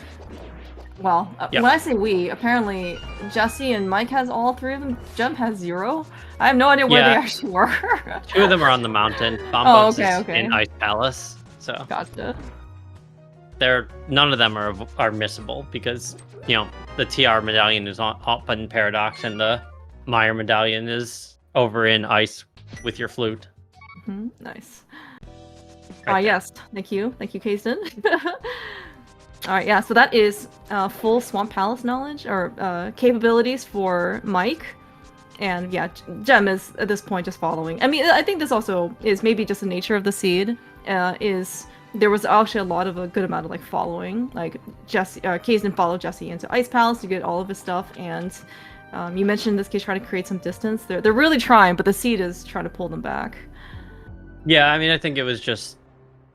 Well, when I say we, apparently Jesse and Mike has all three of them. Gem has 0. I have no idea where they actually were. 2 of them are on the mountain. Bombos is in Ice Palace. So gotcha. None of them are missable because the TR medallion is up in Paradox and the Meyer medallion is over in Ice with your flute. Nice. Yes. Thank you, Kazden. Alright, yeah, so that is full Swamp Palace knowledge, or capabilities for Mike. And yeah, Gem is at this point just following. I mean, I think this also is maybe just the nature of the seed. Is there was actually a lot of a good amount of like following. Like Jesse, Kazan followed Jesse into Ice Palace to get all of his stuff, and you mentioned in this case trying to create some distance. They're really trying, but the seed is trying to pull them back. Yeah, I mean, I think it was just,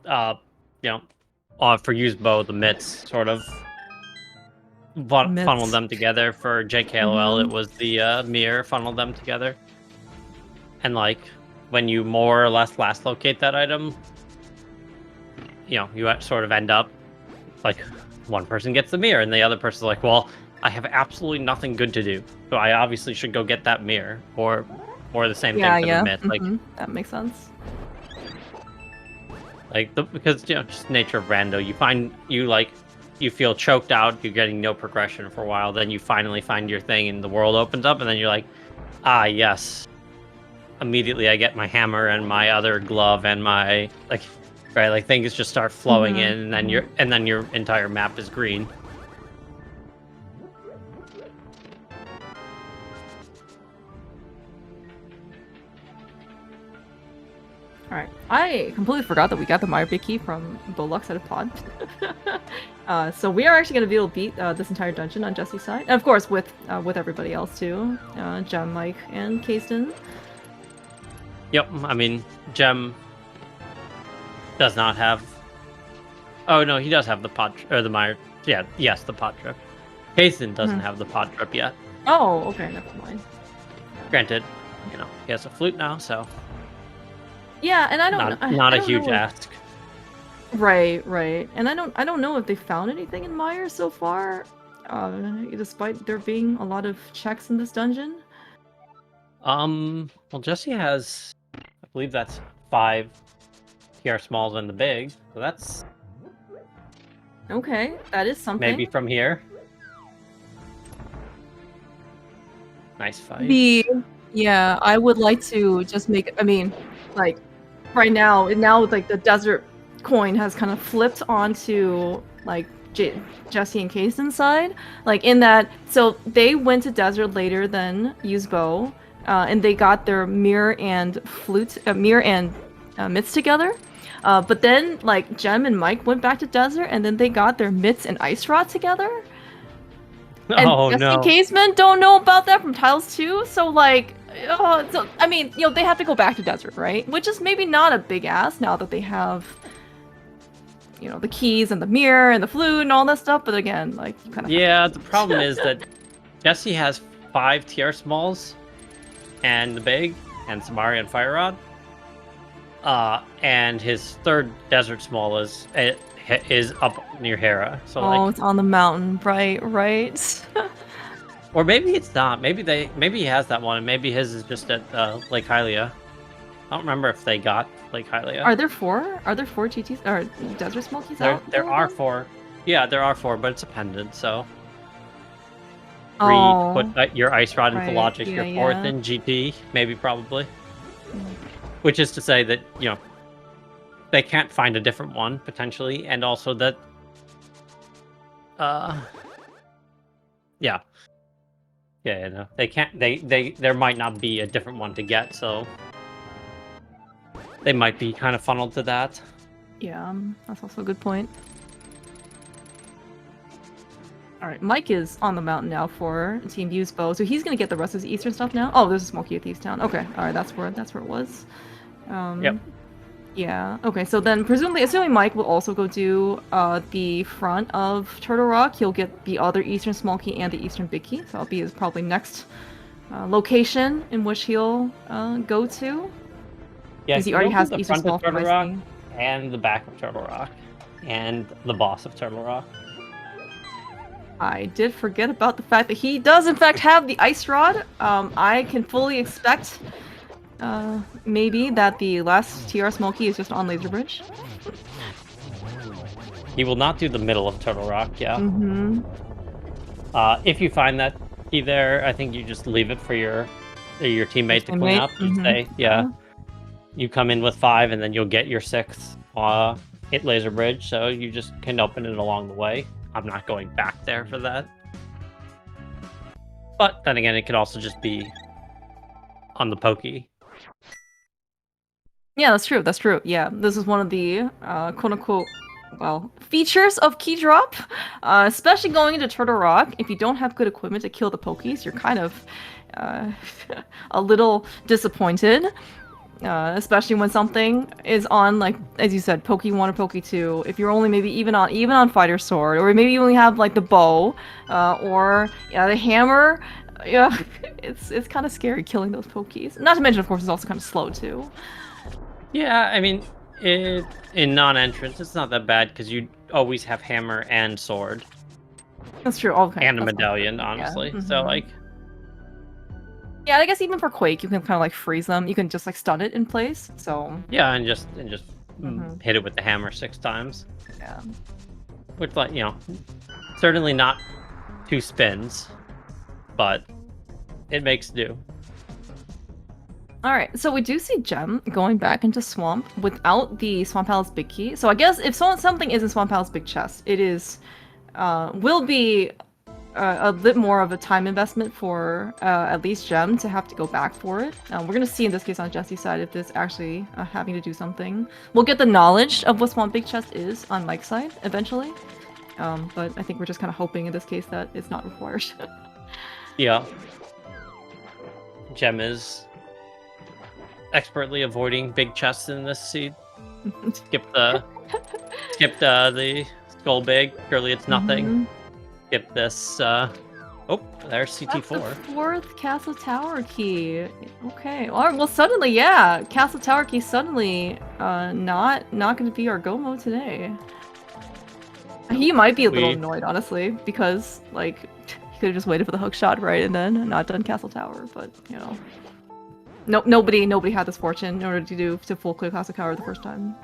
for Usedbow, the mitts sort of funneled them together. For JKLOL, it was the mirror funneled them together. And like, when you more or less last locate that item, you sort of end up like one person gets the mirror and the other person's like, well, I have absolutely nothing good to do, so I obviously should go get that mirror, or the same thing for the myth. Like that makes sense. Like because just nature of rando, you feel choked out, you're getting no progression for a while, then you finally find your thing and the world opens up, and then you're like, ah, yes. Immediately I get my hammer and my other glove and my things just start flowing in, and then your entire map is green. Alright, I completely forgot that we got the Meyer Big Key from Bolux at a pod. So we are actually going to be able to beat this entire dungeon on Jesse's side. And of course with everybody else too. Gem, Mike, and Kasten. Yep, I mean, Gem does not have... Oh no, he does have the pod... Or the Meyer... Yeah, yes, the pod trip. Kasten doesn't have the pod trip yet. Oh, okay, never mind. Granted, he has a flute now, so... Yeah, and I don't... Not a huge ask. Right. And I don't know if they found anything in Meyer so far, despite there being a lot of checks in this dungeon. Well, Jesse has, I believe that's 5 TR smalls and the big, so that's... Okay, that is something. Maybe from here. Nice fight. Yeah, I would like to just make... I mean, like, right now like the desert coin has kind of flipped onto like Jesse and Kasten's side, like in that, so they went to desert later than Usedbow, and they got their mirror and mitts together, but then like Gem and Mike went back to desert, and then they got their mitts and ice rod together. And Jesse and Caseman don't know about that from Tiles 2, so like, so I mean, they have to go back to desert, right? Which is maybe not a big ask now that they have, the keys and the mirror and the flute and all that stuff. But again, like, you kind of... Yeah, the problem is that Jesse has 5 TR smalls and the big and Samari and Fire Rod. And his 3rd desert small is up near Hera. So it's on the mountain, right? Or maybe it's not. Maybe he has that one, and maybe his is just at Lake Hylia. I don't remember if they got Lake Hylia. Are there 4? Are there 4 GTs or desert small keys out? There are 4. Yeah, there are 4, but it's a pendant, so. Put your ice rod into logic. Your 4th in GT, maybe, probably. Which is to say that they can't find a different one potentially, and also that they can't. There might not be a different one to get, so they might be kind of funneled to that. Yeah, that's also a good point. All right, Mike is on the mountain now for Team Usedbow, so he's gonna get the rest of the eastern stuff now. Oh, there's a small key at Thieves Town. Okay, all right, that's where it was. Yep. Yeah. Okay. So then, assuming Mike will also go do the front of Turtle Rock, he'll get the other eastern small key and the eastern big key. So that'll be his probably next location in which he'll go to. Yeah, because he already has the eastern small of Turtle Rock and the back of Turtle Rock and the boss of Turtle Rock. I did forget about the fact that he does in fact have the ice rod. I can fully expect maybe that the last TR small key is just on Laser Bridge. He will not do the middle of Turtle Rock, yeah. If you find that key there, I think you just leave it for your teammate to clean up. You say, you come in with 5 and then you'll get your 6th hit Laser Bridge, so you just can open it along the way. I'm not going back there for that. But then again, it could also just be on the pokey. Yeah, that's true. That's true. Yeah, this is one of the quote unquote, well, features of Key Drop. Especially going into Turtle Rock, if you don't have good equipment to kill the pokies, you're kind of a little disappointed. Especially when something is on, like as you said, Poke 1 or Poke 2. If you're only maybe even on Fighter Sword, or maybe you only have like the bow, or the hammer. Yeah, it's kind of scary killing those pokies. Not to mention, of course, it's also kind of slow too. Yeah, I mean, in non-entrance, it's not that bad because you always have hammer and sword. That's true. Okay. And a medallion, honestly. Yeah. So like. Yeah, I guess even for Quake, you can kind of like freeze them. You can just like stun it in place. So. Yeah, and just hit it with the hammer 6 times. Yeah. Which, like, certainly not 2 spins, but it makes do. Alright, so we do see Gem going back into Swamp without the Swamp Palace Big Key. So I guess if something is in Swamp Palace Big Chest, it is, will be a bit more of a time investment for at least Gem to have to go back for it. We're gonna see in this case on Jesse's side if this actually having to do something. We'll get the knowledge of what Swamp Big Chest is on Mike's side eventually. But I think we're just kind of hoping in this case that it's not required. Yeah. Gem is expertly avoiding big chests in this seed. Skip the skull big. Surely it's nothing. Skip this. Oh, there's CT4. That's the 4th Castle Tower key. Okay. Alright, well suddenly, yeah, Castle Tower key suddenly not going to be our go mode today. He might be a little annoyed, honestly, because like he could have just waited for the hook shot, right, and then not done Castle Tower. But nobody had this fortune in order to full clear Castle Tower the first time.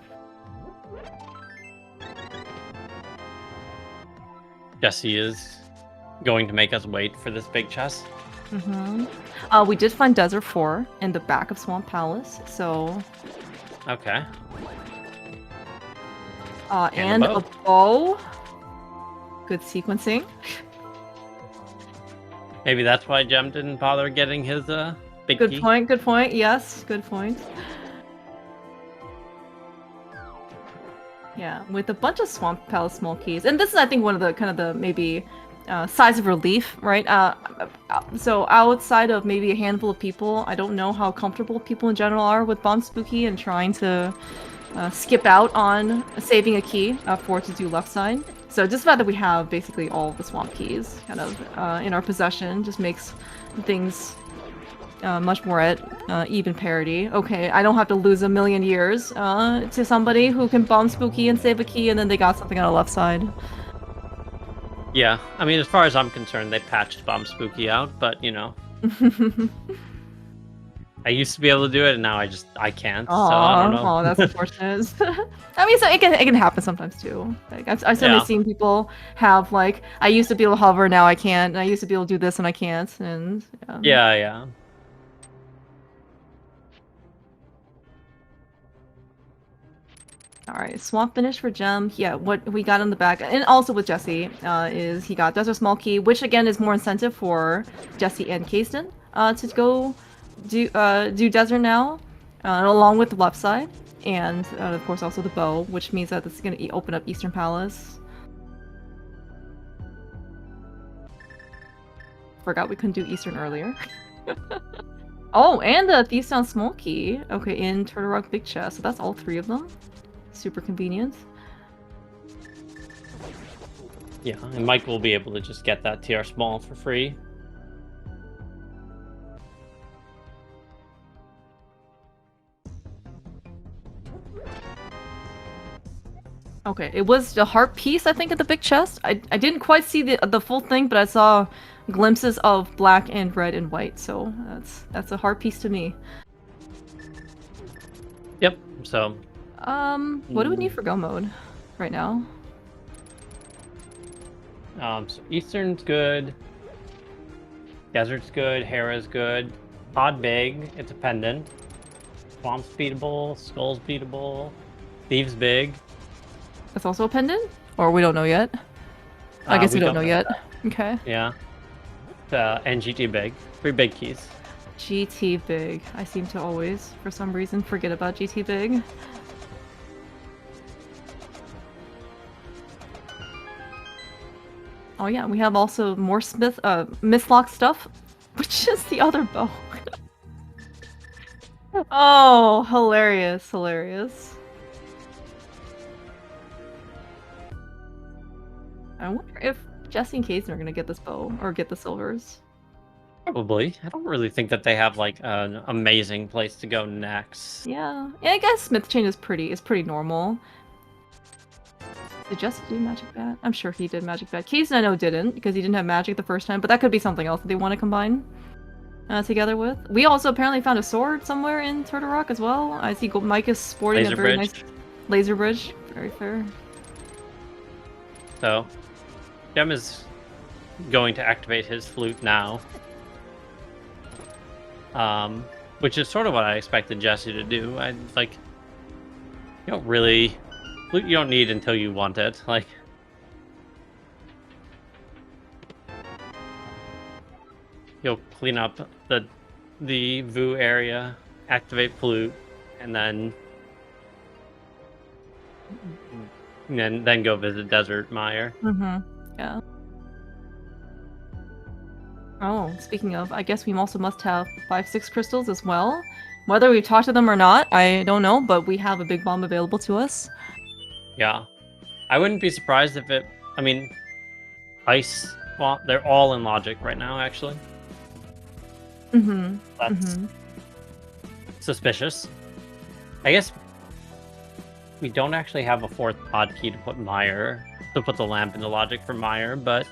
Jesse is going to make us wait for this big chest. We did find Desert 4 in the back of Swamp Palace, so. Okay. And a bow. Good sequencing. Maybe that's why Gem didn't bother getting his big key. Good point. Yes, good point. Yeah, with a bunch of Swamp Palace small keys. And this is, I think, one of the kind of the maybe sighs of relief, right? So outside of maybe a handful of people, I don't know how comfortable people in general are with Bomb Spooky and trying to skip out on saving a key for it to do left side. So just the fact that we have basically all of the swamp keys kind of in our possession just makes things much more at even parity. Okay, I don't have to lose a million years to somebody who can bomb spooky and save a key and then they got something on the left side. Yeah, I mean, as far as I'm concerned, they patched Bomb Spooky out, but I used to be able to do it, and now I can't. Aww, so I don't know. Oh, that's unfortunate. I mean, so it can happen sometimes too. Like I've certainly seen people have like, I used to be able to hover, now I can't. And I used to be able to do this, and I can't. And yeah. All right, swamp finish for Gem. Yeah, what we got on the back, and also with Jesse, is he got Desert Small Key, which again is more incentive for Jesse and Kasten to go do Desert now, along with the left side, and of course also the bow, which means that this is going to open up Eastern Palace. Forgot we couldn't do Eastern earlier. Oh, and the Thieves Down Small Key. Okay, in Turtle Rock Big Chest. So that's all 3 of them. Super convenient. Yeah, and Mike will be able to just get that TR Small for free. Okay, it was the heart piece, I think, at the big chest. I didn't quite see the full thing, but I saw glimpses of black and red and white, so that's a heart piece to me. Yep, so... what do we need for go mode right now? So Eastern's good. Desert's good. Hera's good. Pod big. It's a pendant. Swamp's beatable. Skull's beatable. Thieves big. That's also a pendant? Or we don't know yet? I guess we don't know yet. Okay. Yeah. NGT big. 3 big keys. GT Big. I seem to always, for some reason, forget about GT Big. Oh yeah, we have also more Mistlock stuff, which is the other bow. Oh, hilarious, hilarious. I wonder if Jesse and Kaizen are gonna get this bow, or get the silvers. Probably. I don't really think that they have like an amazing place to go next. Yeah, I guess Smith Chain is pretty normal. Did Jesse do Magic Bat? I'm sure he did Magic Bat. Kaizen I know didn't, because he didn't have Magic the first time, but that could be something else that they want to combine together with. We also apparently found a sword somewhere in Turtle Rock as well. I see Mike is sporting Laser a very bridge. nice laser bridge. Very fair. So, Gem is going to activate his flute now. Which is sort of what I expected Jesse to do. I like, you don't really, flute you don't need until you want it. Like, you'll clean up the Vu area, activate flute, and then go visit Desert Mire. Yeah. Oh, speaking of, I guess we also must have 5-6 crystals as well. Whether we've talked to them or not, I don't know, but we have a big bomb available to us. Yeah. I wouldn't be surprised if it, I mean, ice, well, they're all in logic right now, actually. That's suspicious. I guess we don't actually have a 4th pod key to put the lamp into logic for Mire, but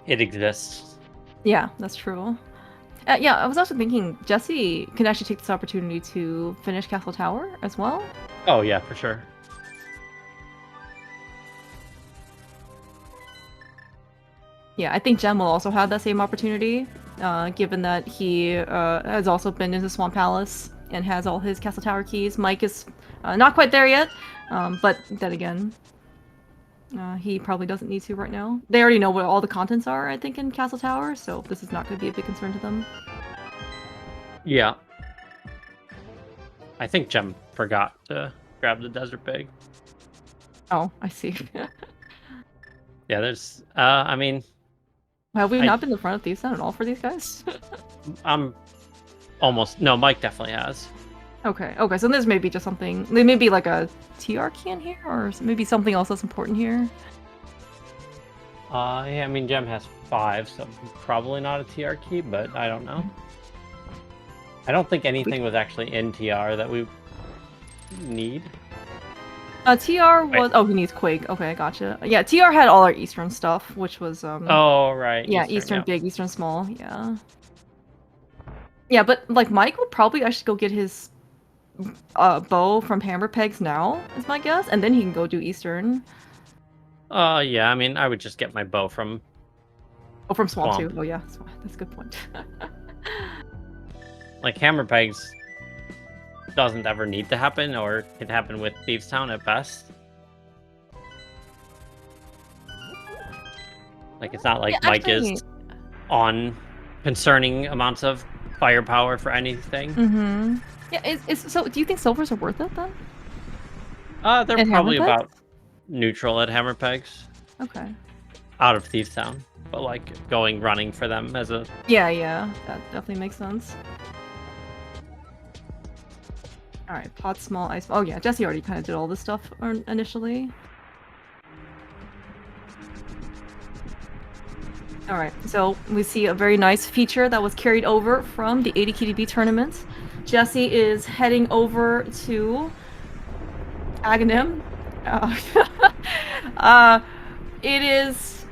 it exists. Yeah, that's true. Yeah, I was also thinking Jesse can actually take this opportunity to finish Castle Tower as well. Oh yeah, for sure. Yeah, I think Jem will also have that same opportunity, given that he has also been into Swamp Palace and has all his Castle Tower keys. Mike is not quite there yet, but then again, he probably doesn't need to right now. They already know what all the contents are, I think, in Castle Tower, so this is not going to be a big concern to them. Yeah. I think Jem forgot to grab the Desert Pig. Oh, I see. Yeah, there's, I mean... Have we not been in front of Thieves Town at all for these guys? I'm almost... No, Mike definitely has. Okay, so this may be just something... There may be like a TR key in here, or maybe something else that's important here. Yeah, I mean, Jem has 5, so probably not a TR key, but I don't know. I don't think anything was actually in TR that we need. TR was... Oh, he needs Quake. Okay, gotcha. Yeah, TR had all our Eastern stuff, which was... Oh, right. Yeah, Eastern big, Eastern small, yeah. Yeah, but, like, Mike will probably actually go get his bow from Hammer Pegs now, is my guess, and then he can go do Eastern. Yeah, I mean, I would just get my bow from... Oh, from Swamp too. Oh, yeah, that's a good point. Like, Hammer Pegs doesn't ever need to happen, or it can happen with Thieves Town at best. Like, it's not like yeah, Mike is on concerning amounts of firepower for anything. Yeah, so do you think silvers are worth it then? They're at probably Hammer about neutral at Hammer Pegs. Okay. Out of Thieves Town. But, like, running for them as a... Yeah, that definitely makes sense. Alright, pot, small, ice... Oh yeah, Jesse already kind of did all this stuff initially. Alright, so we see a very nice feature that was carried over from the ADKDB tournament. Jesse is heading over to Agahnim. It is,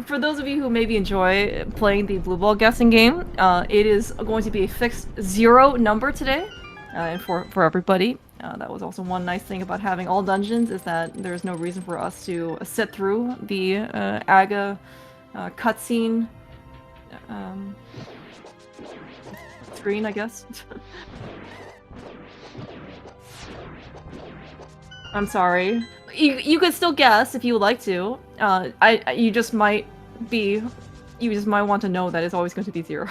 for those of you who maybe enjoy playing the blue ball guessing game, it is going to be a fixed 0 number today. And for everybody. That was also one nice thing about having all dungeons, is that there's no reason for us to sit through the Aga cutscene screen, I guess. I'm sorry. You could still guess if you would like to. You just might be you just might want to know that it's always going to be 0.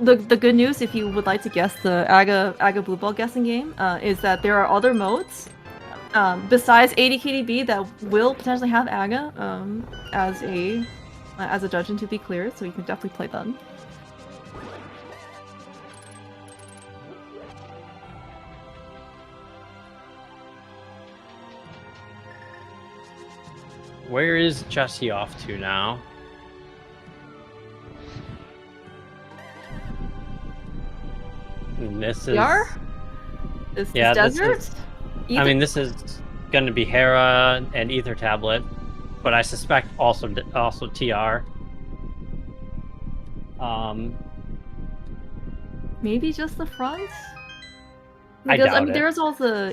The good news, if you would like to guess the Aga Blue Ball guessing game, is that there are other modes besides ADKDB that will potentially have Aga as a dungeon to be cleared, so you can definitely play them. Where is Jesse off to now? And this is... This yeah, desert? this is... I mean, this is going to be Hera and Ether Tablet, but I suspect also TR. Maybe just the front? I Because, doubt mean, it. there's also...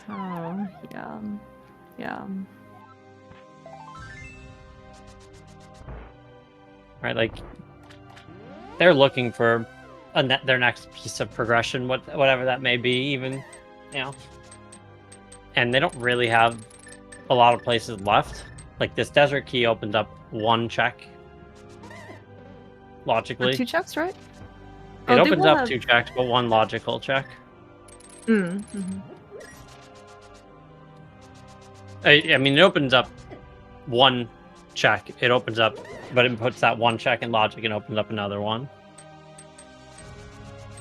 Oh, yeah. Yeah. Right, like... They're looking for their next piece of progression, whatever that may be, even, you know. And they don't really have a lot of places left. Like, this desert key opens up 1 check. Logically. 2 checks, right? It opens up 2 checks, but 1 logical check. Mm-hmm. I mean, it opens up 1 check. It opens up, but it puts that 1 check in logic and opens up another one.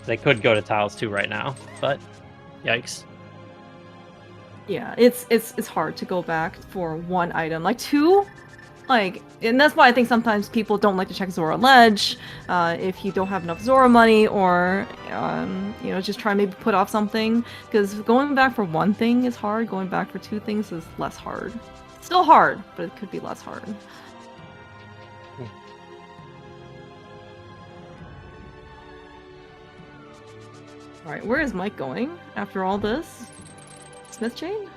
They could go to tiles 2 right now, but yikes. Yeah, it's hard to go back for 1 item. Like 2, like, and that's why I think sometimes people don't like to check Zora Ledge, if you don't have enough Zora money, or you know, just try to maybe put off something. Because going back for 1 thing is hard. Going back for 2 things is less hard. Still hard, but it could be less hard. Alright, where is Mike going after all this? Smith chain?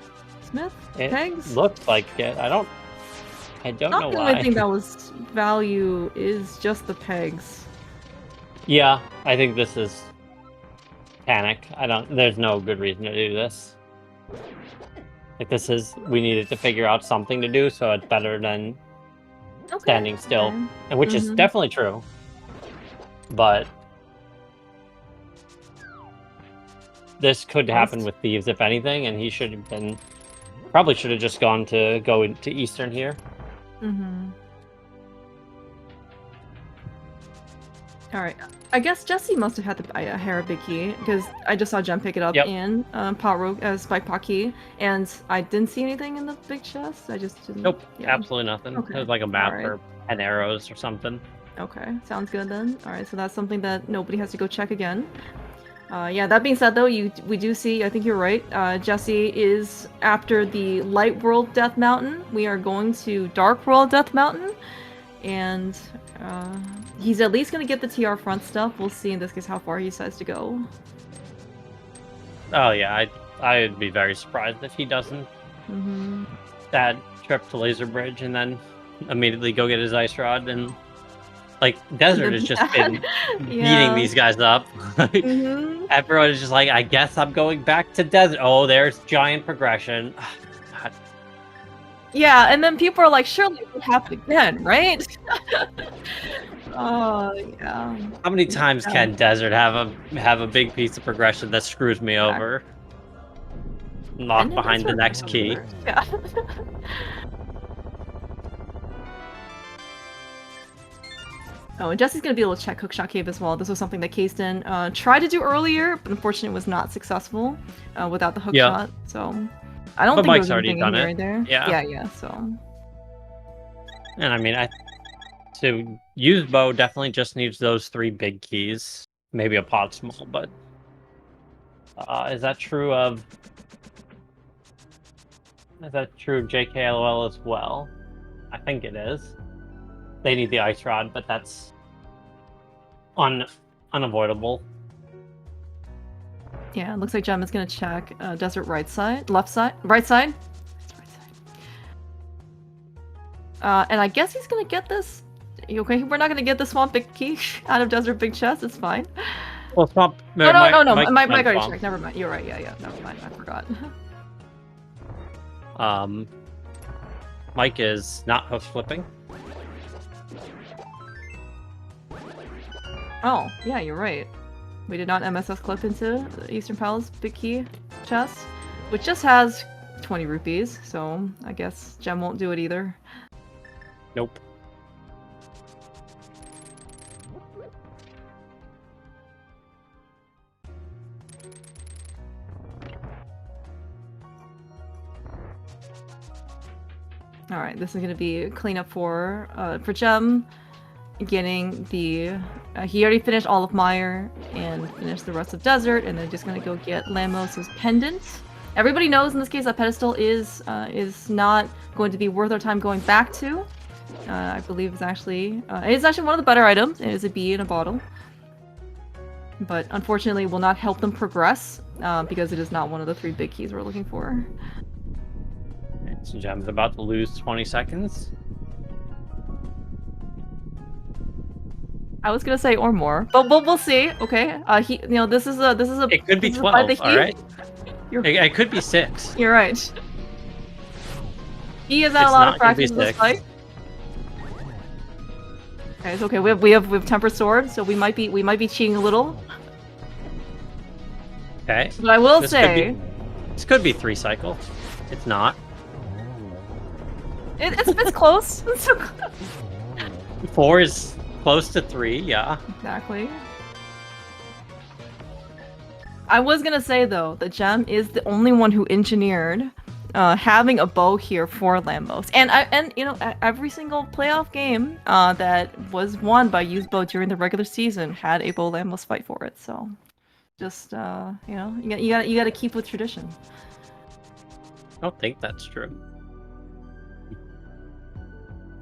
Smith? It Pegs? looks like it. I don't know The why. only thing that was value is just the pegs. Yeah, I think this is panic. There's no good reason to do this. Like, this is, we needed to figure out something to do, so it's better than standing still. Okay. And which is definitely true. But this could happen with Thieves, if anything, and he should have been... Probably should have just gone to go into Eastern here. Alright, I guess Jesse must have had the Hera big key, because I just saw Jem pick it up in Pot Rogue as Spike Pot key, and I didn't see anything in the big chest. I just didn't... Nope, absolutely nothing. Okay. It was like a map or 10 arrows or something. Okay, sounds good then. Alright, so that's something that nobody has to go check again. Yeah, that being said though, we do see, I think you're right, Jesse is after the Light World Death Mountain. We are going to Dark World Death Mountain, and he's at least going to get the TR front stuff. We'll see in this case how far he decides to go. Oh yeah, I'd be very surprised if he doesn't. That trip to Laser Bridge and then immediately go get his Ice Rod and... Like, Desert has just been beating these guys up. Everyone is just like, I guess I'm going back to Desert. Oh, there's giant progression. God. Yeah, and then people are like, surely it would happen again, right? Oh, yeah. How many times can Desert have a big piece of progression that screws me over? Locked behind the next key. Yeah. Oh, and Jesse's gonna be able to check Hookshot Cave as well. This was something that Kasten tried to do earlier, but unfortunately was not successsual without the hookshot. So I don't think Mike's there was already anything done in it. there. Yeah. So. And I mean, to use Bow definitely just needs those 3 big keys. Maybe a pot small, but is that true of JKLOL as well? I think it is. They need the Ice Rod, but that's unavoidable. Yeah, it looks like Gem is gonna check Desert right side, right side. And I guess he's gonna get this You okay? We're not gonna get the swamp big key out of desert big chest. It's fine. Well, swamp. No. Mike Mike already checked. Never mind. You're right. Yeah. Never mind. I forgot. Mike is not hoof flipping. Oh, yeah, you're right. We did not MSS clip into the Eastern Palace big key chest, which just has 20 rupees, so I guess Gem won't do it either. Nope. Alright, this is gonna be cleanup for Gem. Getting the... he already finished all of Mire and finished the rest of Desert, and they're just gonna go get Lamos' pendant. Everybody knows in this case that pedestal is not going to be worth our time going back to. I believe it's actually one of the better items. It is a bee in a bottle. But unfortunately will not help them progress, because it is not one of the 3 big keys we're looking for. So Gem's about to lose 20 seconds. I was gonna say or more, but we'll see. Okay, this is a It could be 12. All right. It could be 6. You're right. He has had a lot of practice in this fight. Okay, it's okay. We have temper sword, so we might be cheating a little. Okay. But I will say, this could be 3 cycle. It's not. It's close. 4 is close to 3, yeah. Exactly. I was gonna say though, that Gem is the only one who engineered having a bow here for Lambos, and you know, every single playoff game that was won by Usedbow during the regular season had a bow Lambos fight for it. So, just you know, you gotta keep with tradition. I don't think that's true.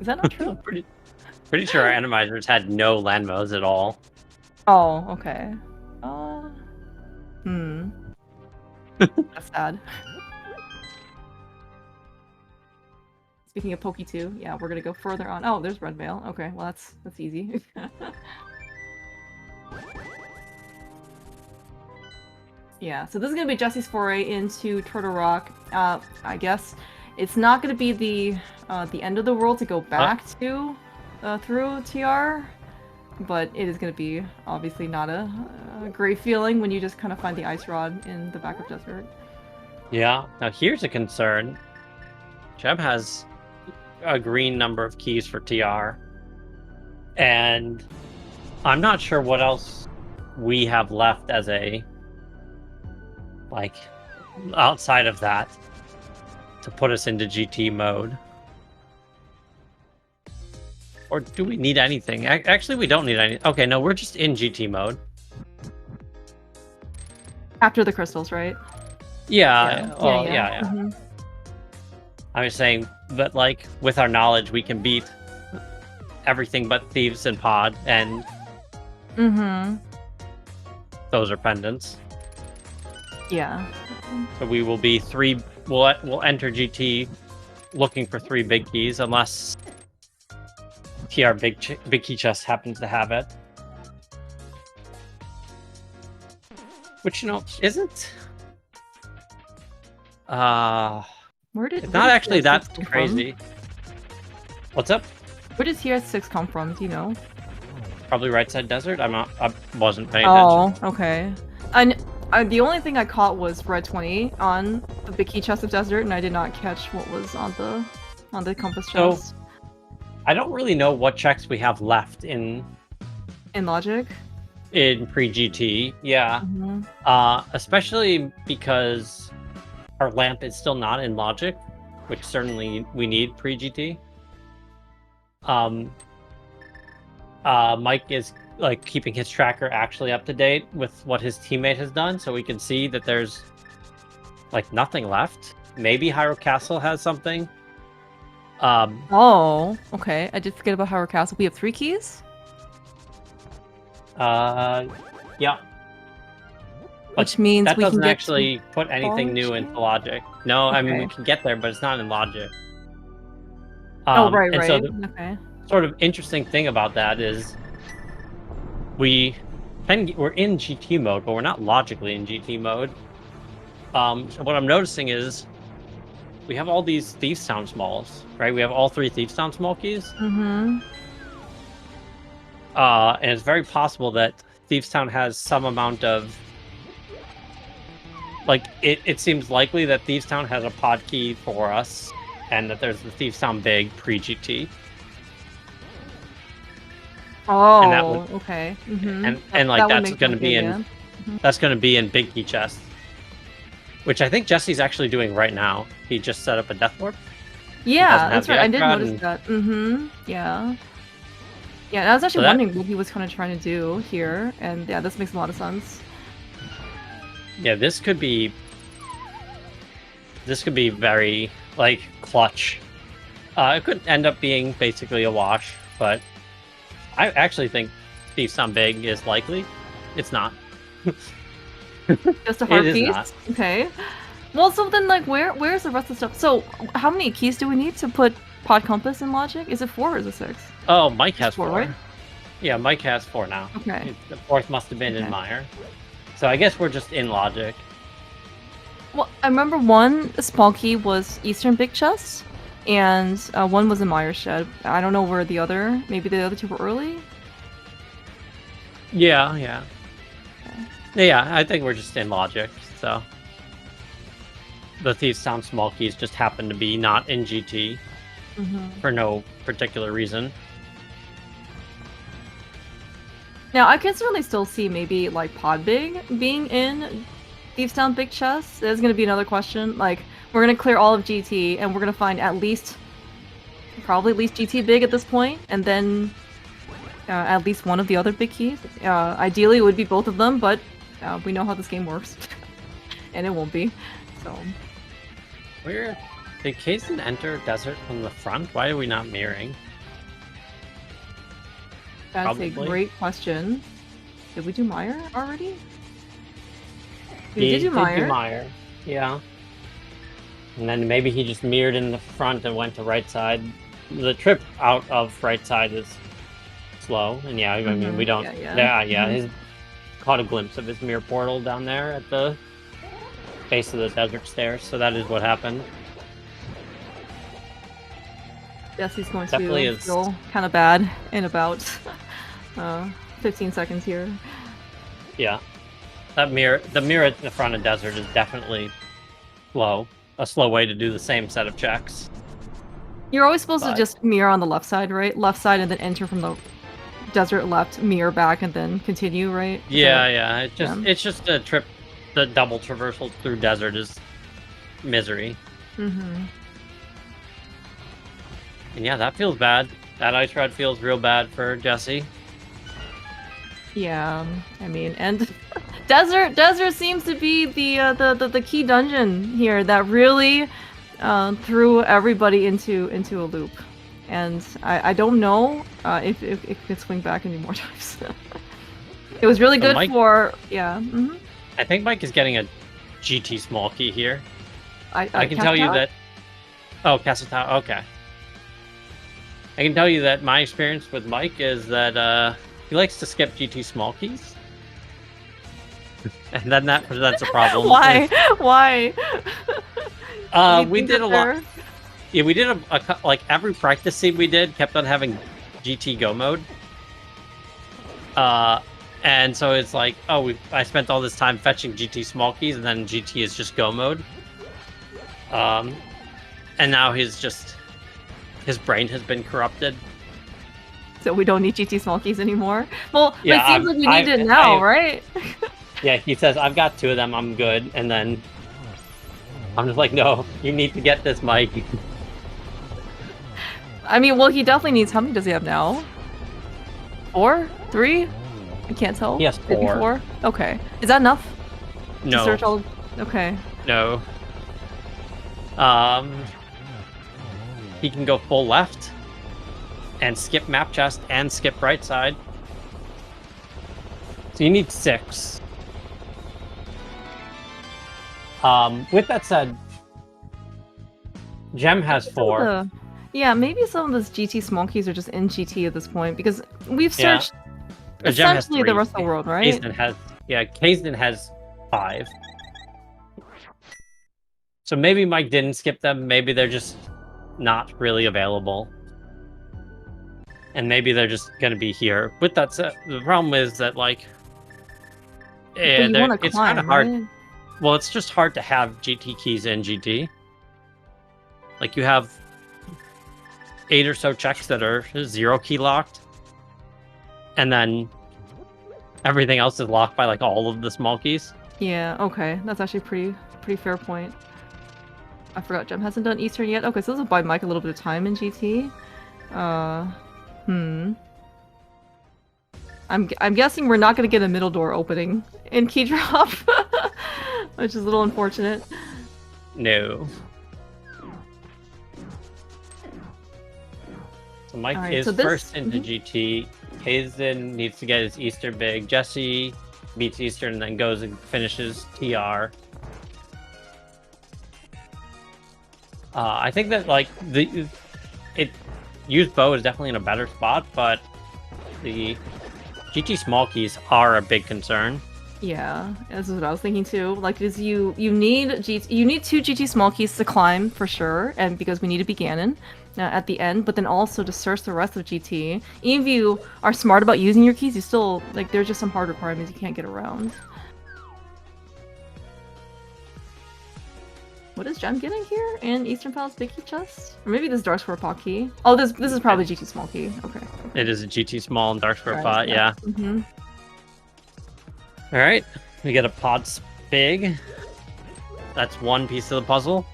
Is that not true? Pretty sure our Randomizers had no Landmos at all. Oh, okay. That's sad. Speaking of Poke 2, yeah, we're gonna go further on. Oh, there's Red Veil. Okay, well that's easy. Yeah, so this is gonna be Jesse's foray into Turtle Rock. I guess it's not gonna be the end of the world to go back to through TR, but it is gonna be obviously not a great feeling when you just kind of find the ice rod in the back of desert. Yeah. Now here's a concern. Gem has a green number of keys for TR, and I'm not sure what else we have left as a outside of that to put us into GT mode. Or do we need anything? Actually, we don't need any. Okay, no, we're just in GT mode. After the crystals, right? Yeah. Yeah. Mm-hmm. I was saying that, with our knowledge, we can beat everything but Thieves and Pod, and those are pendants. Yeah. So we will be 3. We'll enter GT looking for 3 big keys, unless TR big key chest happens to have it. Which, isn't... It's not actually that crazy. What's up? Where does TR6 come from? Do you know? Probably right side desert. I wasn't paying Oh, attention. okay. And the only thing I caught was red 20 on the big key chest of desert, and I did not catch what was on the compass chest. So, I don't really know what checks we have left in Logic. In pre-GT, yeah. Especially because our lamp is still not in Logic, which certainly we need pre-GT. Mike is keeping his tracker actually up to date with what his teammate has done, so we can see that there's nothing left. Maybe Hyrule Castle has something. Oh, okay. I did forget about Hyrule Castle. We have 3 keys? Yeah. Which means that we doesn't can actually put anything new into Logic. No, okay. I mean we can get there, but it's not in Logic. Right. So okay. sort of interesting thing about that is we're in GT mode, but we're not logically in GT mode. So what I'm noticing is we have all these Thieves Town smalls, right? We have all 3 Thieves Town small keys. Mm-hmm. And it's very possible that Thieves Town has some amount of... Like, it seems likely that Thieves Town has a pod key for us, and that there's the Thieves Town Big pre-GT. Oh, okay. Mm-hmm. And like, that's going to be in... That's going to be in Big Key Chest. Which I think Jesse's actually doing right now. He just set up a Death Warp. Yeah, that's right. I did notice that. Mm-hmm. Yeah. Yeah, and I was actually wondering what he was kind of trying to do here, and yeah, this makes a lot of sense. Yeah, this could be very, like, clutch. It could end up being basically a wash, but I actually think Thieves Town Big is likely. It's not. Just a hard piece? Okay. Well, so then, like, where's the rest of the stuff? So, how many keys do we need to put Pod Compass in Logic? Is it 4 or is it 6? Oh, Mike has 4. Right? Yeah, Mike has 4 now. Okay. The 4th must have been in Meyer. So I guess we're just in Logic. Well, I remember one small key was Eastern Big Chest, and one was in Meyer Shed. I don't know where the other... Maybe the other 2 were early? Yeah. Yeah, I think we're just in Logic, so... The Thieves Town small keys just happen to be not in GT for no particular reason. Now, I can certainly still see maybe, like, Pod Big being in Thieves Town Big Chest. There's gonna be another question. Like, we're gonna clear all of GT, and we're gonna find probably at least GT Big at this point, and then at least one of the other big keys. Ideally, it would be both of them, but we know how this game works. And it won't be, so... Weird. Did Kazan enter Desert from the front? Why are we not mirroring? That's a great question. Did we do Meyer already? We did do Meyer. Yeah. And then maybe he just mirrored in the front and went to right side. The trip out of right side is slow. And yeah, I mean, we don't... He's caught a glimpse of his mirror portal down there at the base of the desert stairs, so that is what happened. Jesse's going to feel kind of bad in about 15 seconds here. Yeah. The mirror at the front of desert is definitely slow. A slow way to do the same set of checks. You're always supposed to just mirror on the left side, right? Left side and then enter from the desert left, mirror back, and then continue, right? Yeah. It's just a trip. The double traversal through desert is misery. And yeah, that feels bad. That ice rod feels real bad for Jesse. Yeah, I mean, and desert seems to be the key dungeon here that really threw everybody into a loop. And I don't know if it could swing back any more times. It was really good for I think Mike is getting a GT small key here. I can tell you that... Oh, Castle okay. I can tell you that my experience with Mike is that he likes to skip GT small keys. And then that presents a problem. Why? We did a lot. Yeah, we did like every practice scene we did kept on having GT go mode. And so it's like, I spent all this time fetching GT small keys, and then GT is just go mode. And now his brain has been corrupted. So we don't need GT small keys anymore? Well, it seems like we need it now, right? Yeah, he says, I've got 2 of them, I'm good. And then I'm just like, no, you need to get this, Mike. I mean, well, he definitely needs... How many does he have now? 4? 3? I can't tell. Yes, 4. 4? Okay. Is that enough? No. To search all... Okay. No. He can go full left and skip map chest and skip right side. So you need 6. With that said, Gem has 4. Yeah, maybe some of those GT small keys are just in GT at this point because we've Yeah. searched Gem has essentially the 3. rest of the world, right? Kazden has 5. So maybe Mike didn't skip them. Maybe they're just not really available. And maybe they're just going to be here. With that said, the problem is that, like, But you want to it's kind of climb, hard. right? Well, it's just hard to have GT keys in GT. Like, you have 8 or so checks that are 0 key locked. And then everything else is locked by, like, all of the small keys. Yeah, okay. That's actually pretty fair point. I forgot Gem hasn't done Eastern yet. Okay, so this will buy Mike a little bit of time in GT. I'm guessing we're not gonna get a middle door opening in key drop, which is a little unfortunate. No. So Mike Alright, is so this- first into GT. Kazden needs to get his Easter big. Jesse beats Eastern and then goes and finishes TR. I think that, like, Usedbow is definitely in a better spot, but the GT small keys are a big concern. Yeah, this is what I was thinking too. Like, is you need you need 2 GT small keys to climb for sure, and because we need to be Ganon at the end, but then also to search the rest of GT. Even if you are smart about using your keys, you still like there's just some hard requirements you can't get around. What is Gem getting here in Eastern Palace Big Key Chest? Or maybe this Dark Square Pot key. Oh, this is probably GT small key. Okay. It is a GT small and Dark Square Right, pot, yeah. Mm-hmm. All right, we get a pot big. That's one piece of the puzzle.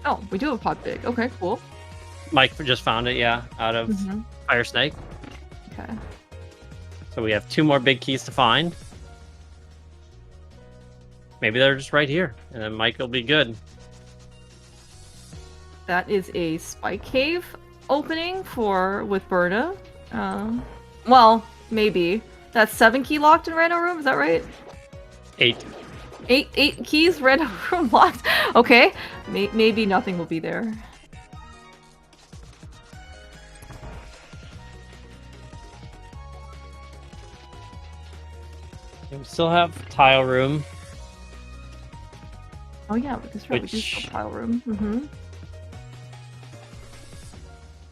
Oh, we do have a pot big. Okay, cool. Mike just found it, yeah, out of Fire Snake. Okay. So we have 2 more big keys to find. Maybe they're just right here, and then Mike will be good. That is a spike cave opening with Berna. Well, maybe. That's 7 key locked in Random Room, is that right? 8. 8 keys, Random Room locked. Okay, maybe nothing will be there. We still have Tile Room. Oh yeah, that's right, we do still Tile Room. Mm-hmm.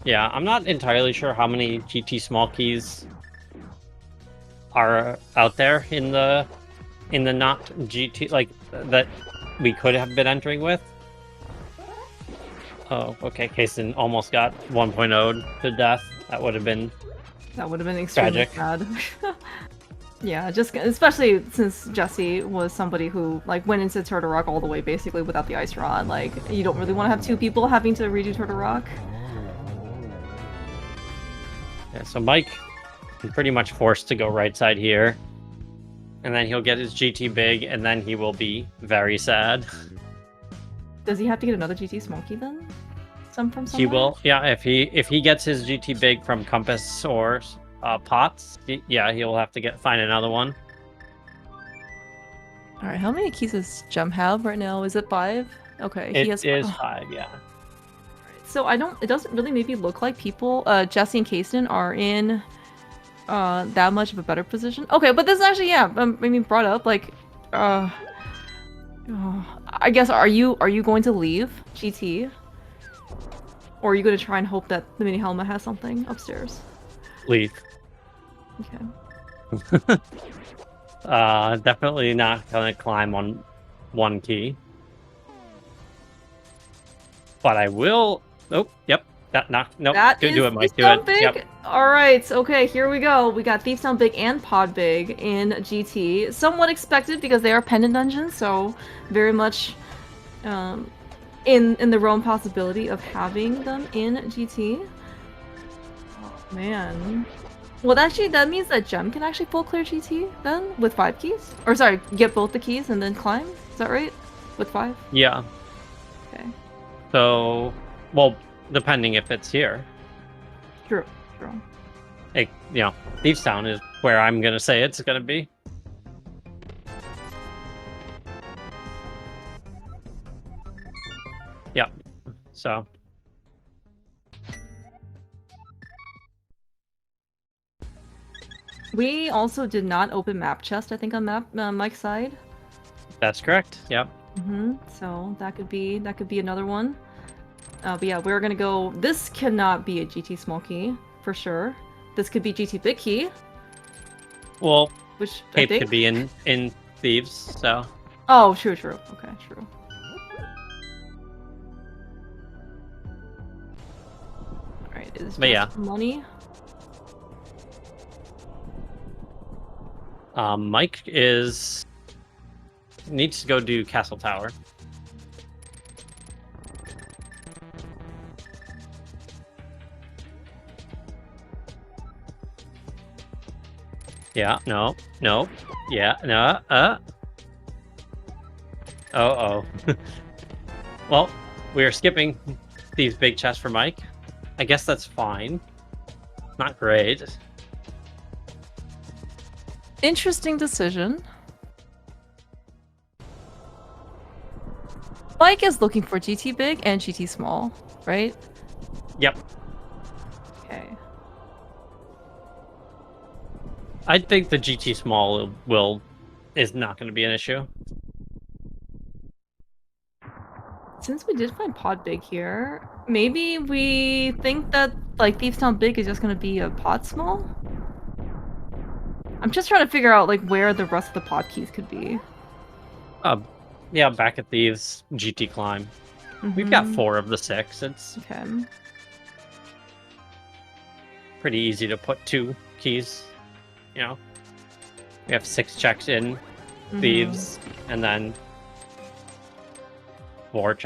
Yeah, I'm not entirely sure how many GT small keys are out there in the not GT, like, that we could have been entering with. Oh, okay, Kaysen almost got 1.0'd to death. That would have been extremely tragic. sad. Yeah, just especially since Jesse was somebody who like went into Turtle Rock all the way basically without the ice rod. Like, you don't really want to have 2 people having to redo Turtle Rock. Yeah, so Mike is pretty much forced to go right side here. And then he'll get his GT big, and then he will be very sad. Does he have to get another GT small key then? From somewhere? He will, yeah, if he gets his GT big from Compass or Pots, he'll have to find another one. Alright, how many keys does Gem have right now? Is it 5? Okay, It is 5, yeah. So it doesn't really maybe look like people, Jesse and Kaysen are in that much of a better position. Okay, but this is actually, yeah, I mean, brought up, like, I guess, are you going to leave GT? Or are you going to try and hope that the mini helmet has something upstairs? Leave. Okay. Definitely not gonna climb on 1 key. But I will. Oh, yep. Nope. That do it, Mike. Do Thieftown it. Big? Yep. Alright, okay, here we go. We got Thieftown Big and Pod Big in GT. Somewhat expected because they are pendant dungeons, so very much in the realm possibility of having them in GT. Oh man. Well, actually, that means that Gem can actually full clear GT then with 5 keys? Or sorry, get both the keys and then climb? Is that right? With 5? Yeah. Okay. So, well, depending if it's here. True. Thieves Town is where I'm gonna say it's gonna be. Yep. So, We also did not open map chest, I think, on Mike's side. That's correct. Yep. So that could be another one. But yeah, we're gonna go. This cannot be a GT small key for sure. This could be GT big key. Well, Which I Cape think could be in Thieves, so. Oh, true. Okay, true. Alright, is But yeah. just money? Mike needs to go do Castle Tower. Yeah, no, yeah, no, oh. Well, we're skipping these big chests for Mike. I guess that's fine. Not great. Interesting decision. Mike is looking for GT big and GT small, right? Yep. Okay. I think the GT small is not going to be an issue. Since we did find pod big here, maybe we think that like Thieves Town big is just gonna be a pod small? I'm just trying to figure out like where the rest of the pod keys could be. Yeah, back at Thieves, GT climb. We've got 4 of the 6. It's okay. Pretty easy to put 2 keys. You know, we have 6 checks in Thieves, and then 5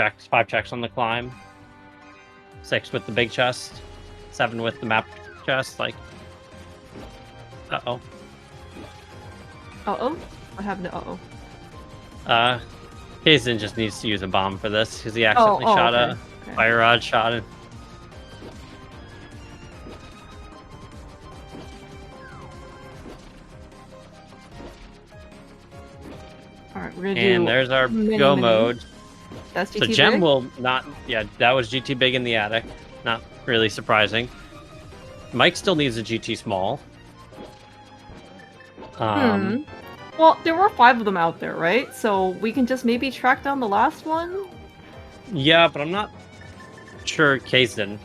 checks on the climb, 6 with the big chest, 7 with the map chest. Like, uh-oh. Uh-oh? What happened to uh-oh? Kazin just needs to use a bomb for this, because he accidentally shot a fire rod shot in. Alright, we're gonna do. And there's our go mode. That's GT so big? Gem will not. Yeah, that was GT big in the attic. Not really surprising. Mike still needs a GT small. Well, there were 5 of them out there, right? So we can just maybe track down the last one? Yeah, but I'm not sure Kazin.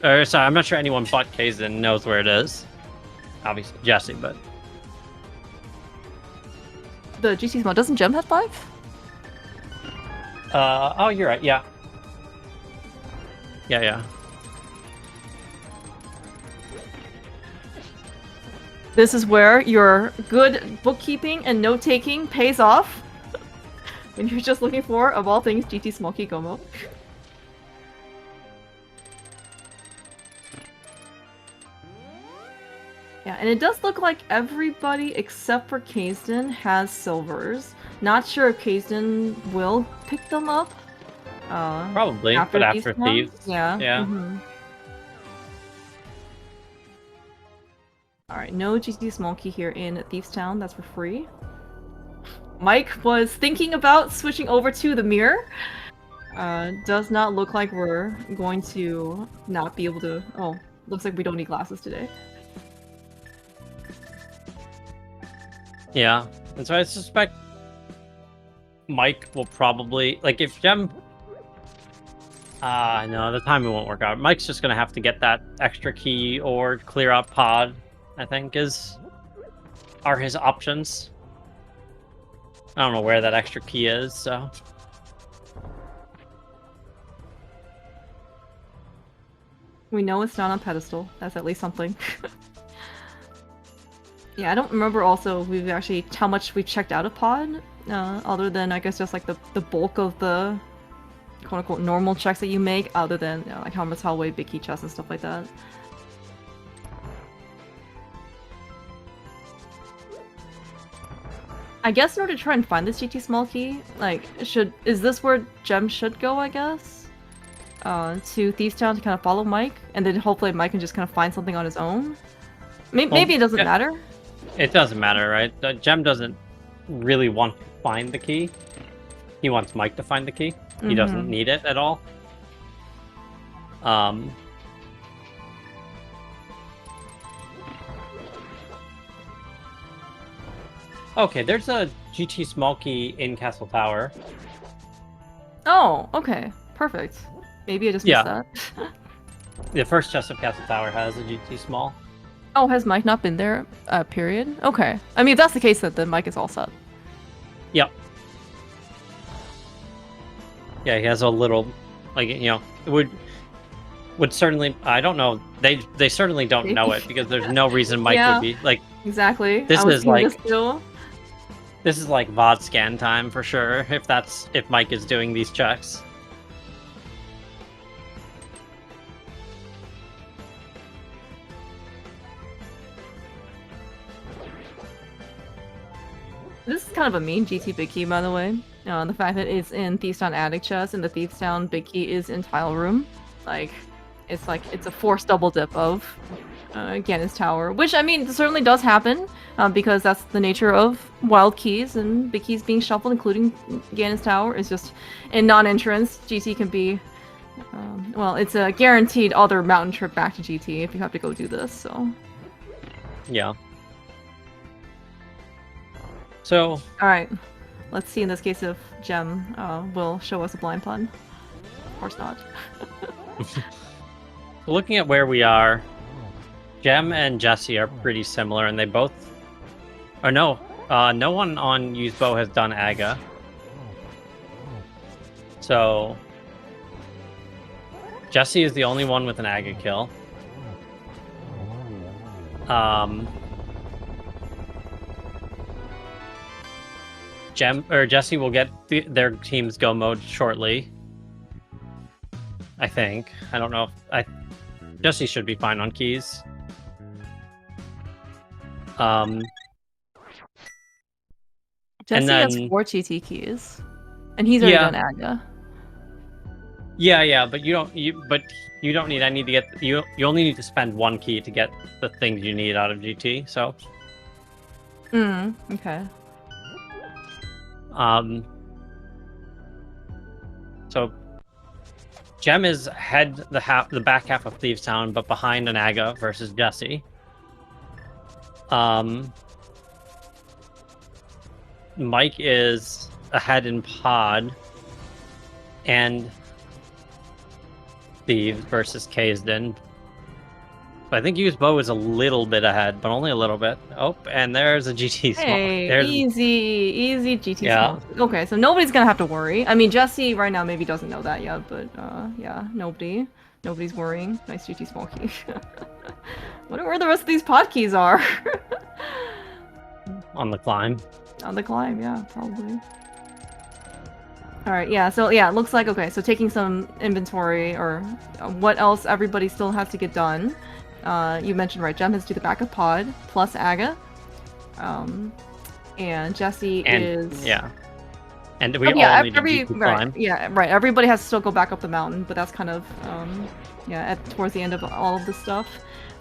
Sorry, I'm not sure anyone but Kazin knows where it is. Obviously, Jesse, but. The GT small, doesn't Gem have 5? Oh, you're right, yeah. Yeah. This is where your good bookkeeping and note-taking pays off. When you're just looking for, of all things, GT small key Gomo. Yeah, and it does look like everybody except for Kazden has silvers. Not sure if Kazden will pick them up. Probably, but after Thieves. Yeah. Alright, no GT small key here in Thieves Town, that's for free. Mike was thinking about switching over to the mirror. Does not look like we're going to not be able to... Oh, looks like we don't need glasses today. Yeah, and so I suspect Mike will probably... Like, if Gem... no, the timing won't work out. Mike's just gonna have to get that extra key or clear out pod, I think, are his options. I don't know where that extra key is, so... We know it's not on pedestal. That's at least something. Yeah, I don't remember also we've actually how much we've checked out of pod, other than I guess just like the bulk of the quote unquote normal checks that you make, other than like how much hallway, big key chests and stuff like that. I guess in order to try and find this GT small key, like is this where Gem should go, I guess? To Thieves Town to kind of follow Mike, and then hopefully Mike can just kind of find something on his own. Maybe it doesn't matter. It doesn't matter, right? Gem doesn't really want to find the key. He wants Mike to find the key. He doesn't need it at all. Okay, there's a GT small key in Castle Tower. Oh, okay. Perfect. Maybe I just missed that. The first chest of Castle Tower has a GT small. Oh, has Mike not been there? Period? Okay. I mean, if that's the case, then Mike is all set. Yep. Yeah, he has a little, like, you know, it would certainly, I don't know, they certainly don't know it, because there's no reason Mike Yeah, would be, like, exactly. this is like, this is like VOD scan time for sure, if Mike is doing these checks. This is kind of a mean GT big key, by the way. The fact that it's in Thieves Town attic chest and the Thieves Town big key is in tile room. It's a forced double dip of Ganon's tower, which I mean certainly does happen because that's the nature of wild keys and big keys being shuffled, including Ganon's tower. Is just in non-entrance GT can be well, it's a guaranteed other mountain trip back to GT if you have to go do this. So yeah. So all right, let's see in this case if Gem will show us a blind pun. Of course not. Looking at where we are, Gem and Jesse are pretty similar, and they both... Or no, no one on Usedbow has done Aga. So... Jesse is the only one with an Aga kill. Jesse will get their team's go mode shortly. I think. I don't know if... Jesse should be fine on keys. Jesse has 4 GT keys, and he's already done Aga. Yeah, but you don't need any to get... You only need to spend 1 key to get the things you need out of GT, so... Okay. So Gem is the back half of Thieves Town, but behind an Aga versus Jesse. Mike is ahead in Pod and Thieves versus Kaysden. I think Usedbow is a little bit ahead, but only a little bit. Oh, and there's a GT small. Hey, easy GT small. Okay, so nobody's gonna have to worry. I mean, Jesse right now maybe doesn't know that yet, but yeah, nobody's worrying. Nice GT small key. Wonder where the rest of these pod keys are. On the climb. On the climb, yeah, probably. Alright, yeah, so yeah, it looks like, okay, so taking some inventory, or what else everybody still has to get done. You mentioned, right, Gem has to do the backup pod, plus Aga. And Jesse is... Yeah. And we all need to GT climb. Yeah, right, everybody has to still go back up the mountain, but that's kind of, yeah, towards the end of all of this stuff.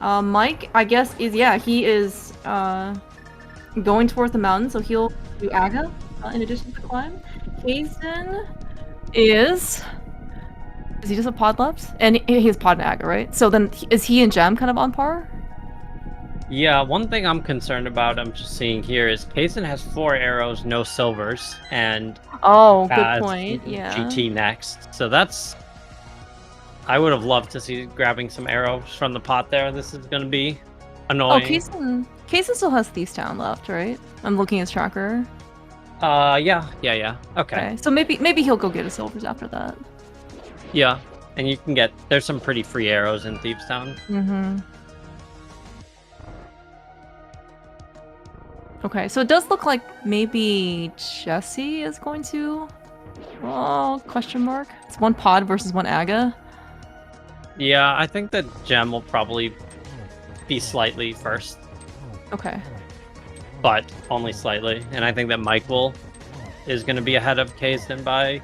Mike, I guess, he is, going towards the mountain, so he'll do Aga, in addition to the climb. Kaysden is he just a pod left? And he has pod and Aga, right? So then is he and Gem kind of on par? Yeah, one thing I'm concerned about, I'm just seeing here, is Kaysden has 4 arrows, no silvers, and good point. Yeah. GT next. So that's... I would have loved to see grabbing some arrows from the pot there. This is going to be annoying. Oh, Kaysden still has Thieves Town left, right? I'm looking at his tracker. Yeah. Okay. So maybe he'll go get his silvers after that. Yeah, and you can get... There's some pretty free arrows in Thieves Town. Mm-hmm. Okay, so it does look like maybe Jesse is going to... Oh, question mark? It's 1 pod versus 1 Aga. Yeah, I think that Gem will probably be slightly first. Okay. But only slightly. And I think that Michael is going to be ahead of Kaysden by...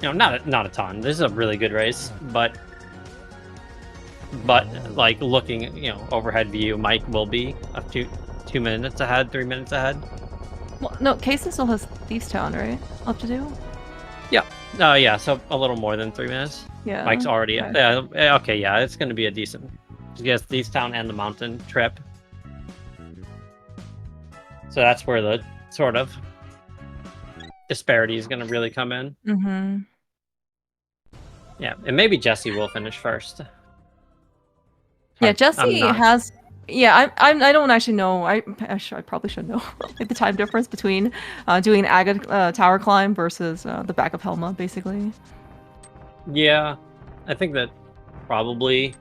You know, not a ton. This is a really good race, but like looking, you know, overhead view, Mike will be up to 2 minutes ahead, 3 minutes ahead. Well, no, Kaysden still has Thieves Town, right? Up to do? Yeah. Yeah, so a little more than 3 minutes. Yeah. Mike's already... Okay, yeah, it's going to be a decent... He has Thieves Town and the mountain trip. So that's where the sort of disparity is going to really come in. Mm-hmm. Yeah, and maybe Jesse will finish first. Yeah, I'm Jesse not. has. Yeah, I don't actually know. I probably should know like the time difference between doing an Aga tower climb versus the back of Helma, basically. Yeah, I think that probably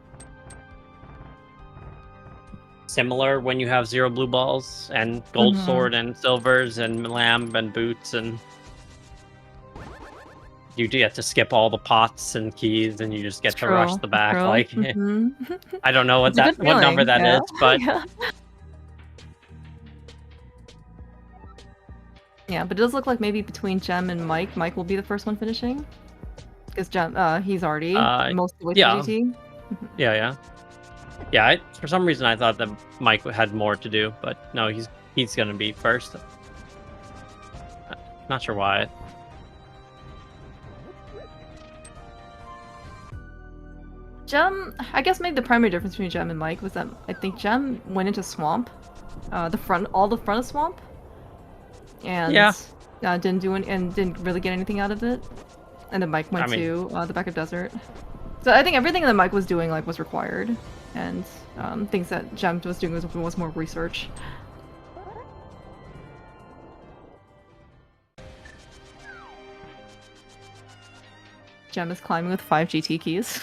similar when you have 0 blue balls and gold sword and silvers and lamb and boots, and you get to skip all the pots and keys and you just get to rush the back. True. Like I don't know what It's a good what number feeling, that yeah. is, but Yeah. Yeah, but it does look like maybe between Jem and Mike, Mike will be the first one finishing. Because Jem, he's already most of the way through yeah. GT. Yeah, for some reason I thought that Mike had more to do, but no, he's gonna be first. Not sure why. Jem, I guess maybe the primary difference between Jem and Mike was that I think Jem went into Swamp, all the front of Swamp, and didn't do and didn't really get anything out of it. And then Mike went to the back of Desert. So I think everything that Mike was doing like was required, and things that Jem was doing was more research. Jem is climbing with 5 GT keys.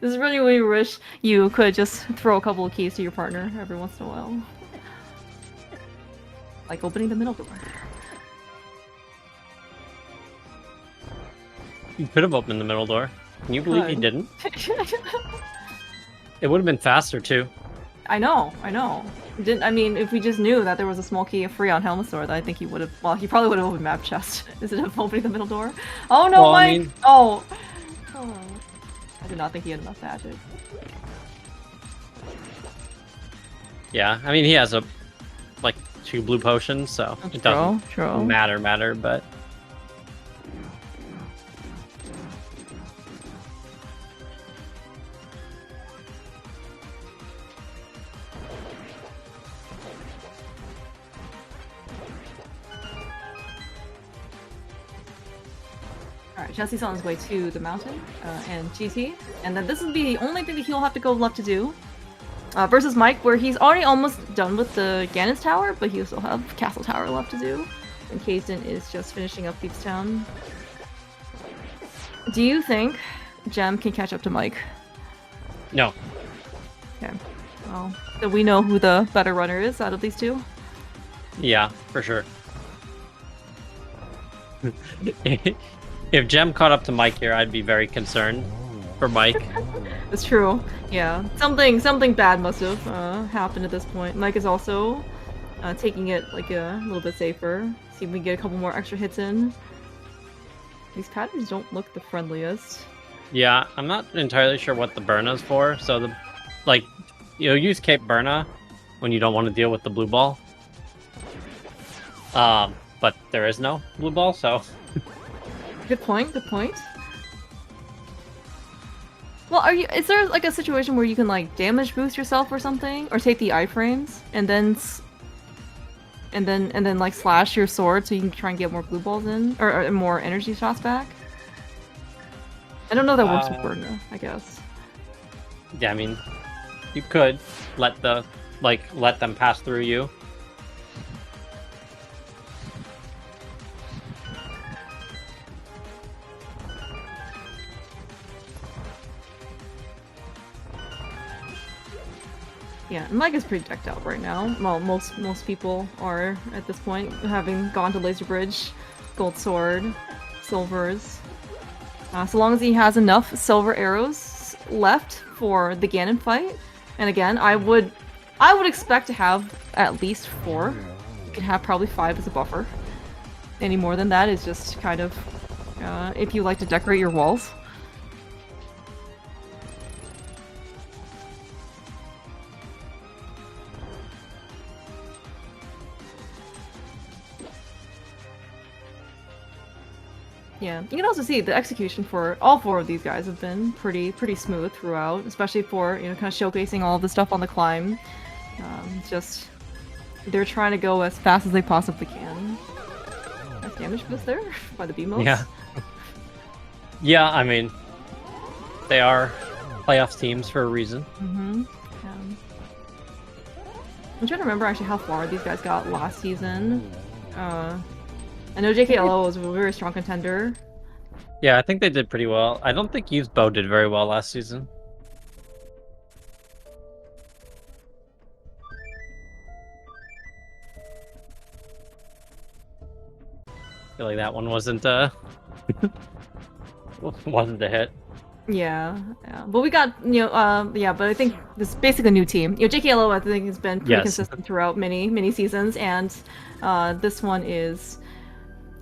This is really when you wish you could just throw a couple of keys to your partner every once in a while. Like opening the middle door. You could have opened the middle door. Can you believe he didn't? It would have been faster too. I know. I mean, if we just knew that there was a small key free on Helmasaur, I think he would have. Well, he probably would have opened map chest instead of opening the middle door. Oh no, well, Mike! I mean... Oh, I did not think he had enough magic. Yeah, I mean he has like 2 blue potions, so it doesn't matter, but. Alright, Jesse's on his way to the mountain and GT, and then this will be the only thing that he'll have to go left to do. Versus Mike, where he's already almost done with the Ganon's Tower, but he still have Castle Tower left to do. And Kazin is just finishing up Beatstown. Do you think Jem can catch up to Mike? No. Okay. Well, so we know who the better runner is out of these two? Yeah, for sure. If Jem caught up to Mike here, I'd be very concerned for Mike. It's true. Yeah, something bad must have happened at this point. Mike is also taking it like a little bit safer. See if we can get a couple more extra hits in. These patterns don't look the friendliest. Yeah, I'm not entirely sure what the Burna's for. So you'll use Cape Burna when you don't want to deal with the blue ball. But there is no blue ball, so. Good point. Well, is there like a situation where you can like damage boost yourself or something, or take the iframes and then like slash your sword so you can try and get more blue balls in or more energy shots back? I don't know if that works with Burna, I guess. Yeah, I mean, you could let them pass through you. Yeah, and Mike is pretty decked out right now. Well, most people are at this point, having gone to Laser Bridge, Gold Sword, Silvers. So long as he has enough silver arrows left for the Ganon fight, and again, I would expect to have at least 4. You could have probably 5 as a buffer. Any more than that is just kind of if you like to decorate your walls. Yeah, you can also see the execution for all 4 of these guys have been pretty smooth throughout, especially for, kind of showcasing all of the stuff on the climb. Just They're trying to go as fast as they possibly can. Nice damage boost there by the B-modes. Yeah. Yeah, I mean, they are playoff teams for a reason. Mm-hmm. I'm trying to remember actually how far these guys got last season. I know JKLOL was a very strong contender. Yeah, I think they did pretty well. I don't think Usedbow did very well last season. I feel like that one wasn't wasn't a hit. Yeah, but we got but I think this is basically a new team. JKLO I think has been pretty consistent throughout many seasons, and this one is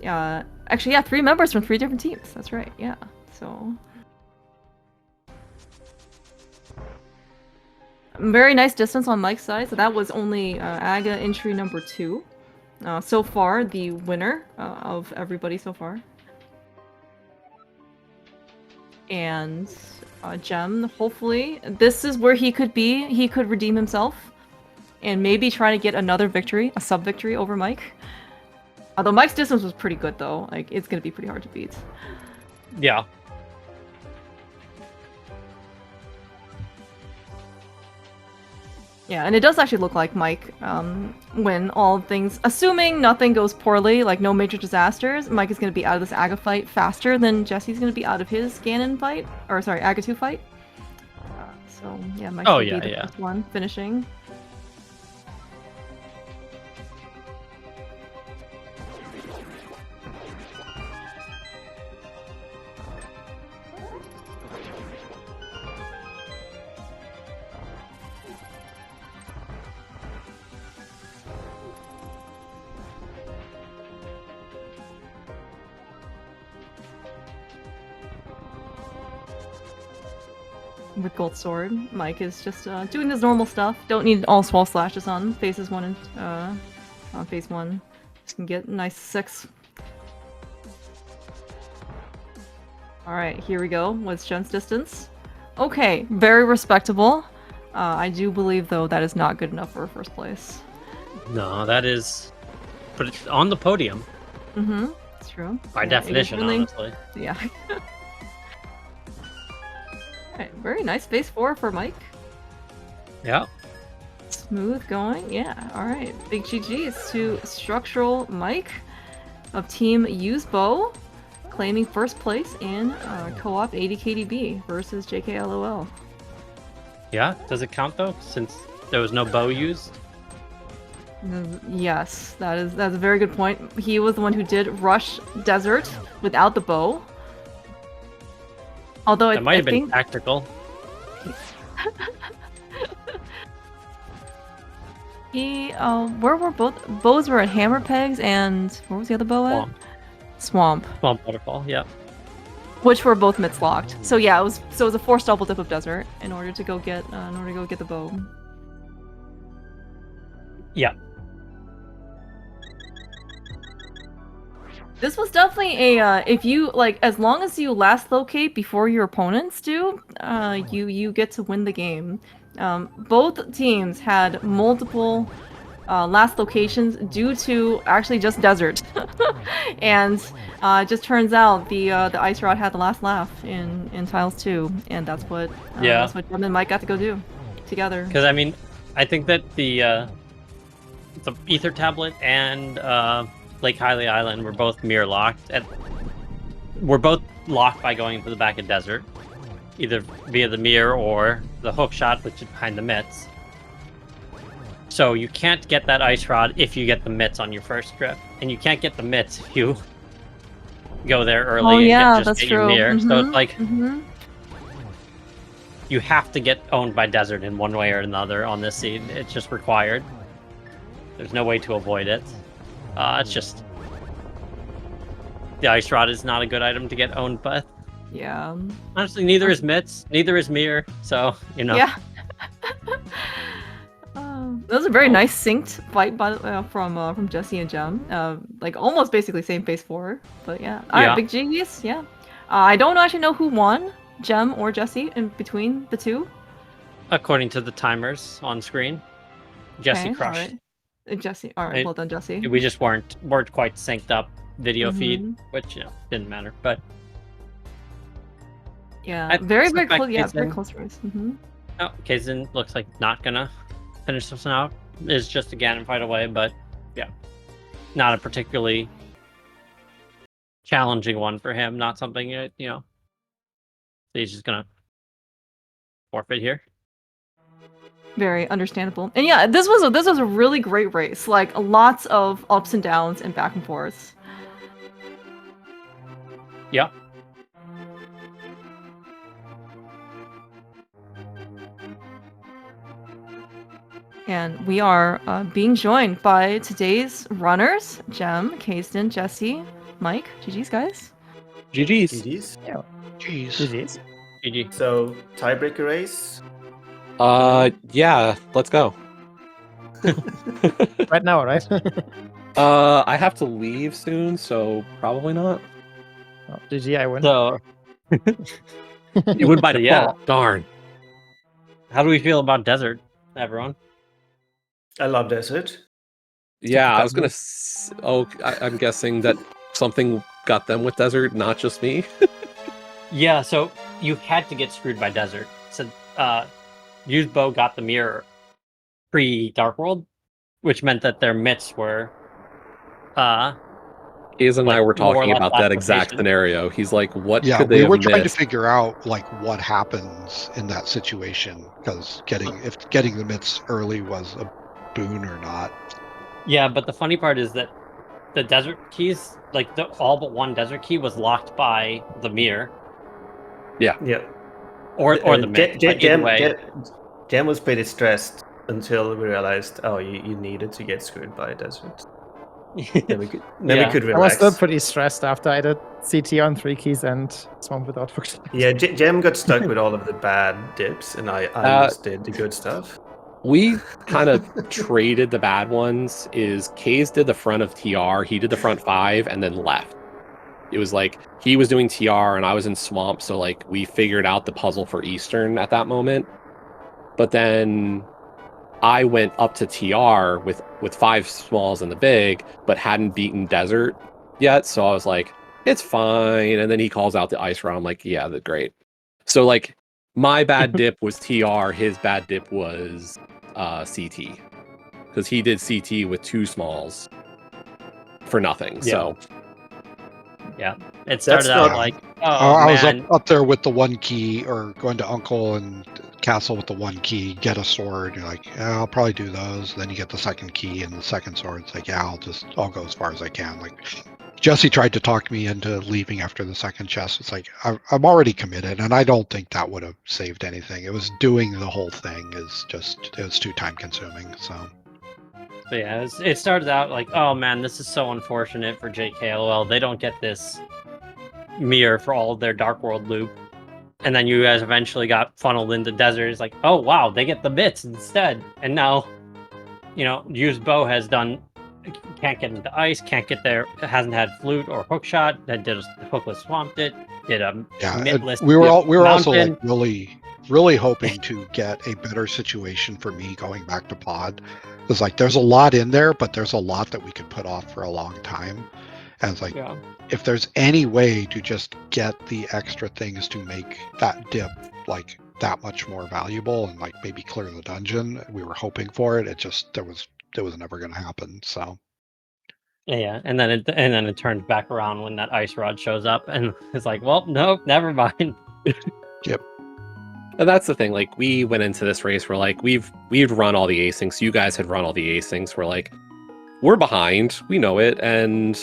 actually 3 members from 3 different teams. That's right. Yeah, so very nice distance on Mike's side. So that was only Aga entry number 2. So far, the winner of everybody so far. And Gem, hopefully, this is where he could be. He could redeem himself and maybe try to get another victory, a sub-victory over Mike. Although Mike's distance was pretty good, though. Like, it's going to be pretty hard to beat. Yeah. Yeah, and it does actually look like Mike, when all things, assuming nothing goes poorly, like no major disasters, Mike is going to be out of this Aga fight faster than Jesse's going to be out of his Ganon fight, or sorry, Aga 2 fight. So yeah, Mike should be the first one finishing. With Gold Sword, Mike is just doing his normal stuff. Don't need all swell slashes on phases 1 and on phase 1. Just can get a nice 6. Alright, here we go with Gem's distance. Okay, very respectable. I do believe though that is not good enough for a first place. No, that is, but it's on the podium. Mm-hmm, it's true. By definition, really... honestly. Yeah. Alright, very nice phase 4 for Mike. Yeah. Smooth going, yeah. Alright, big GG's to Structural Mike of Team Usedbow, claiming first place in co-op 80 KDB versus JKLOL. Yeah, does it count though, since there was no bow used? Yes, that's a very good point. He was the one who did rush Desert without the bow. Although it might have been tactical. Where were both bows? Were at Hammer Pegs and where was the other bow at? Swamp. Swamp Waterfall, yeah. Which were both mids locked. So yeah, it was a forced double dip of Desert in order to go get the bow. Yeah. This was definitely a if you like, as long as you last locate before your opponents do, you get to win the game. Both teams had multiple last locations due to actually just Desert, and it just turns out the Ice Rod had the last laugh in Tiles 2, and that's what Gem and Mike got to go do together. Because I mean, I think that the Ether Tablet and Lake Hylia Island were both mirror locked. We're both locked by going into the back of Desert, either via the mirror or the hook shot, which is behind the mitts. So you can't get that Ice Rod if you get the mitts on your first trip, and you can't get the mitts if you go there early and just get your mirror. So it's like you have to get owned by Desert in one way or another on this seed. It's just required. There's no way to avoid it. It's just the Ice Rod is not a good item to get owned by. Yeah. Honestly, neither is mitts, neither is mirror. So Yeah. That was a very nice synced fight from Jesse and Gem. Like almost basically same phase 4. But yeah. Alright, big GG's. Yeah. I don't actually know who won, Gem or Jesse, in between the two. According to the timers on screen, Jesse crushed. Right. Jesse. All right, It- well done, Jesse. We just weren't quite synced up video feed, Mhm. which didn't matter. But Yeah, I very suspect close. Yeah, very Kaizen- close race. Hmm. Oh, Kaizen looks like not gonna finish this one out. Is just a Ganon fight away, but yeah, not a particularly challenging one for him. Not something that, he's just gonna forfeit here. Very understandable. And yeah, this was a really great race. Like lots of ups and downs and back and forths. Yeah. And we are being joined by today's runners: Jem, Kaysden, Jesse, Mike. GG's, guys. GG's. GG's. Yeah. Jeez. GG's. GG. So tiebreaker race. Yeah, let's go. Right now, right? I have to leave soon, so probably not. Oh, GG, I win. So You would by So, yeah. default. Darn. how do we feel about Desert, everyone? I love Desert. Yeah, I was gonna. I'm guessing that something got them with Desert, not just me. Yeah, so you had to get screwed by Desert. So Usedbow got the mirror pre-Dark World, which meant that their mitts were Hayes and I Like, were more or talking less about that exact application. scenario. He's like, "What Yeah, could they we have were trying to missed?" figure out like what happens in that situation because if getting the mitts early was a boon or not. Yeah, but the funny part is that the desert keys, like all but one desert key, was locked by the mirror Yeah. or the mitt. But either way, Jam was pretty stressed until we realized, oh, you needed to get screwed by Desert. Then we could Yeah. relax. I was still pretty stressed after I did CT on 3 keys and Swamp without function. Yeah, Jam got stuck with all of the bad dips, and I just did the good stuff. We kind of traded the bad ones. Is Kays did the front of TR, he did the front 5, and then left. It was like he was doing TR and I was in Swamp, so like we figured out the puzzle for Eastern at that moment. But then I went up to TR with 5 smalls and the big, but hadn't beaten Desert yet. So I was like, it's fine. And then he calls out the ice round. I'm like, yeah, that's great. So like my bad dip was TR, his bad dip was CT. Because he did CT with 2 smalls for nothing. So yeah, it started not- out like, I was man. up there with the 1 key or going to Uncle and Castle with the 1 key, get a sword. You're like, yeah, I'll probably do those. Then you get the 2nd key and the 2nd sword. It's like, yeah, I'll go as far as I can. Like Jesse tried to talk me into leaving after the 2nd chest. It's like I'm already committed, and I don't think that would have saved anything. It was doing the whole thing it was too time consuming. So But yeah, it started out like, oh man, this is so unfortunate for JKLOL. They don't get this mirror for all of their Dark World loop. And then you guys eventually got funneled into Desert. It's like, oh wow, they get the bits instead. And now, Usedbow has done, can't get into ice, can't get there, hasn't had flute or hook shot, that did a hookless swamped it, did a yeah, mitless we were also mountain. like really hoping to get a better situation for me going back to pod. It's like there's a lot in there, but there's a lot that we could put off for a long time. And it's like, Yeah. if there's any way to just get the extra things to make that dip like that much more valuable and like maybe clear the dungeon, we were hoping for it. It was never going to happen. So Yeah, and then it turns back around when that ice rod shows up, and it's like, well, nope, never mind. and that's the thing. Like we went into this race, we're like, we'd run all the asyncs. You guys had run all the asyncs. We're like, we're behind. We know it, and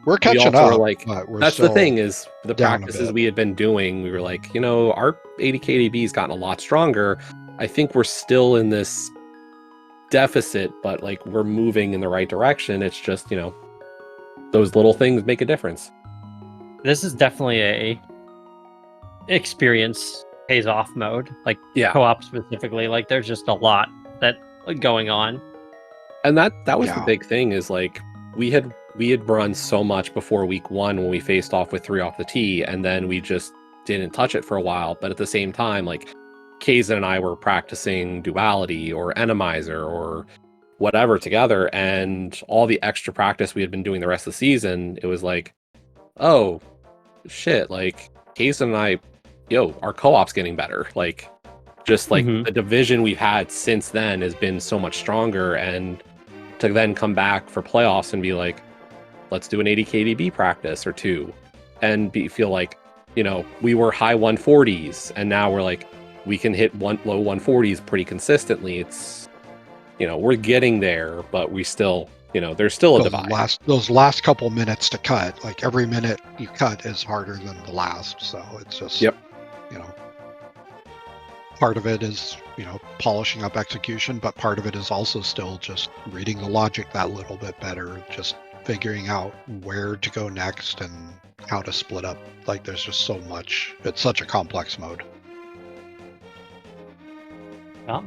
we're catching we also up. were like, but we're that's the still thing is the down a practices bit. we had been doing. We were like, our 80 KDB's gotten a lot stronger. I think we're still in this deficit, but like we're moving in the right direction. It's just those little things make a difference. This is definitely a experience pays off mode, like Yeah. co-op specifically. Like there's just a lot that going on. And that was the Yeah. big thing is like we had run so much before week 1 when we faced off with 3 off the tee, and then we just didn't touch it for a while. But at the same time, like Kaizen and I were practicing duality or Randomizer or whatever together, and all the extra practice we had been doing the rest of the season, it was like, oh shit, like Kaysen and I, our co-op's getting better. Like, just like Mhm. the division we've had since then has been so much stronger, and to then come back for playoffs and be like, let's do an 80 KDB practice or two, and feel like, we were high 140s, and now we're like, we can hit low 140s pretty consistently. It's, we're getting there, but we still, there's still a divide. Those last couple minutes to cut, like every minute you cut is harder than the last. So it's just, part of it is, polishing up execution, but part of it is also still just reading the logic that little bit better, just figuring out where to go next and how to split up. Like, there's just so much. It's such a complex mode. Yeah.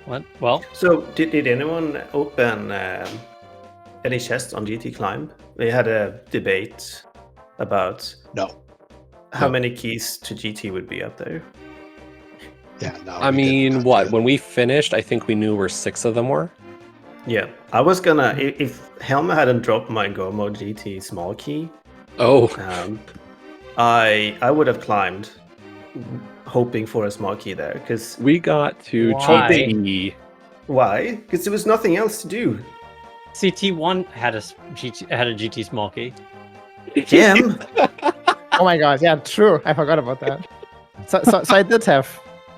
What? Well, So did anyone open any chests on GT Climb? We had a debate about No. how No. many keys to GT would be up there. Yeah, no. I we didn't mean, have what? to. When we finished, I think we knew where 6 of them were. Yeah, I was gonna if Helma hadn't dropped my Gomo GT small key, Oh, I would have climbed, hoping for a small key there. Because we got to Why? GT. why? Because there was nothing else to do. CT1 had a GT small key. Jim, Oh my god, yeah, true. I forgot about that. So I did have.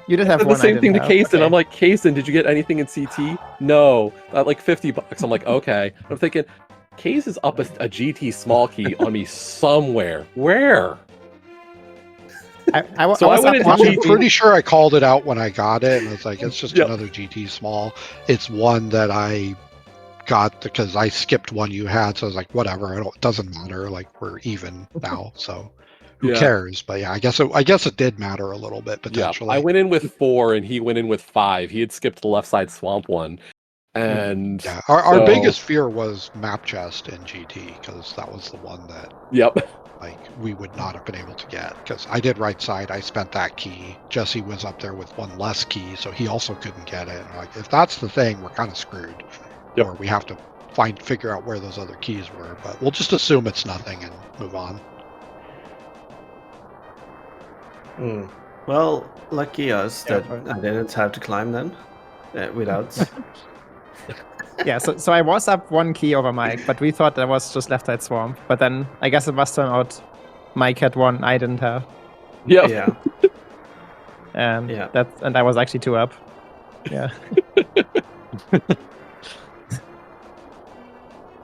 You did have Said one. the same I thing to didn't have. Kaysen. Okay. I'm like, Kaysen, did you get anything in CT? No, like $50. I'm like, okay. I'm thinking, Kays is up a GT small key on me somewhere. Where? I was So I up went into one- I'm GT. pretty sure I called it out when I got it, and it's like, it's just Yep. another GT small. It's one that I got because I skipped one you had, so I was like, whatever, it doesn't matter. Like, we're even now, so who Yeah. cares? But yeah, I guess it did matter a little bit Yeah, potentially. I went in with 4 and he went in with 5. He had skipped the left side swamp one. And Yeah, our so- biggest fear was map chest in GT because that was the one that Yep. like we would not have been able to get because I did right side. I spent that key. Jesse was up there with one less key, so he also couldn't get it. And like, if that's the thing, we're kind of screwed. Yep. Or we have to figure out where those other keys were. But we'll just assume it's nothing and move on. well, lucky us Yeah, that fine. I didn't have to climb then, without. Yeah, so I was up one key over Mike, but we thought that was just left side swamp. But then I guess it must turn out Mike had one I didn't have, Yep. Yeah. and Yeah. and I was actually 2 up. Yeah.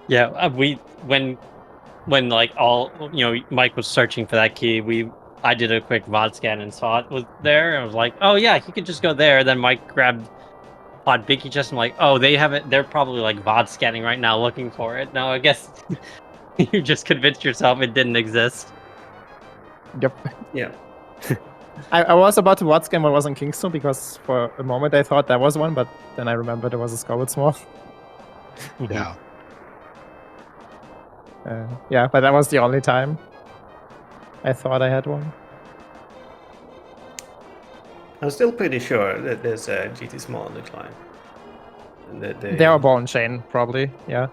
Yeah, when like all Mike was searching for that key, I did a quick VOD scan and saw it was there, and I was like, oh yeah, he could just go there. Then Mike grabbed Pod Binky chest and like, oh, they have it. They're probably like VOD scanning right now looking for it. No, I guess you just convinced yourself it didn't exist. Yep. Yeah. I was about to watch game what was in Kingston because for a moment I thought there was one, but then I remembered there was a Scoville small. Yeah. Yeah, but that was the only time I thought I had one. I'm still pretty sure that there's a GT small on the climb. And that They are ball and chain, probably. Yeah.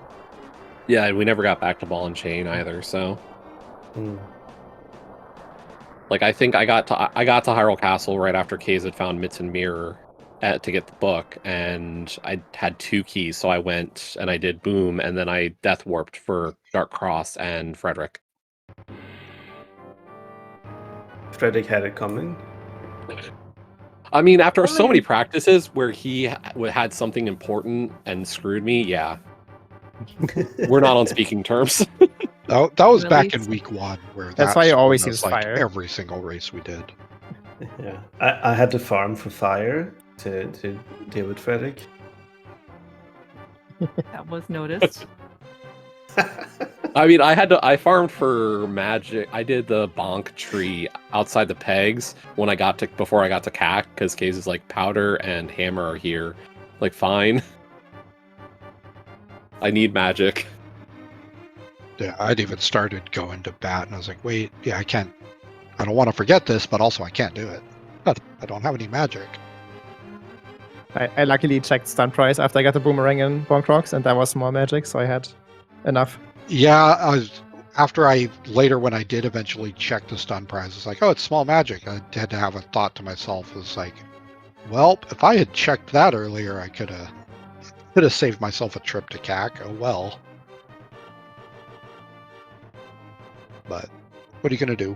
Yeah, and we never got back to ball and chain either, so Mm. like I think I got to Hyrule Castle right after Kays had found Mitts and Mirror to get the book, and I had 2 keys, so I went and I did Boom, and then I death warped for Dark Cross and Frederick. Frederick had it coming. I mean, after so many practices where he had something important and screwed me, yeah. We're not on speaking terms. That was back in Release. week 1 where That's why you screwed always us, use like fire. every single race we did. Yeah. I had to farm for fire to deal with Frederick. That was noticed. I mean, I farmed for magic. I did the bonk tree outside the pegs before I got to CAC, because Kays is like, powder and hammer are here. Like, fine. I need magic. Yeah, I'd even started going to bat, and I was like, wait, yeah, I don't want to forget this, but also I can't do it. I don't have any magic. I luckily checked stun price after I got the boomerang in Bonk Rocks, and that was small magic, so I had enough. Yeah, after later when I did eventually check the stun prize, it's like, oh, it's small magic. I had to have a thought to myself, it's like, well, if I had checked that earlier, I could have saved myself a trip to CAC. Oh well. But what are you gonna do?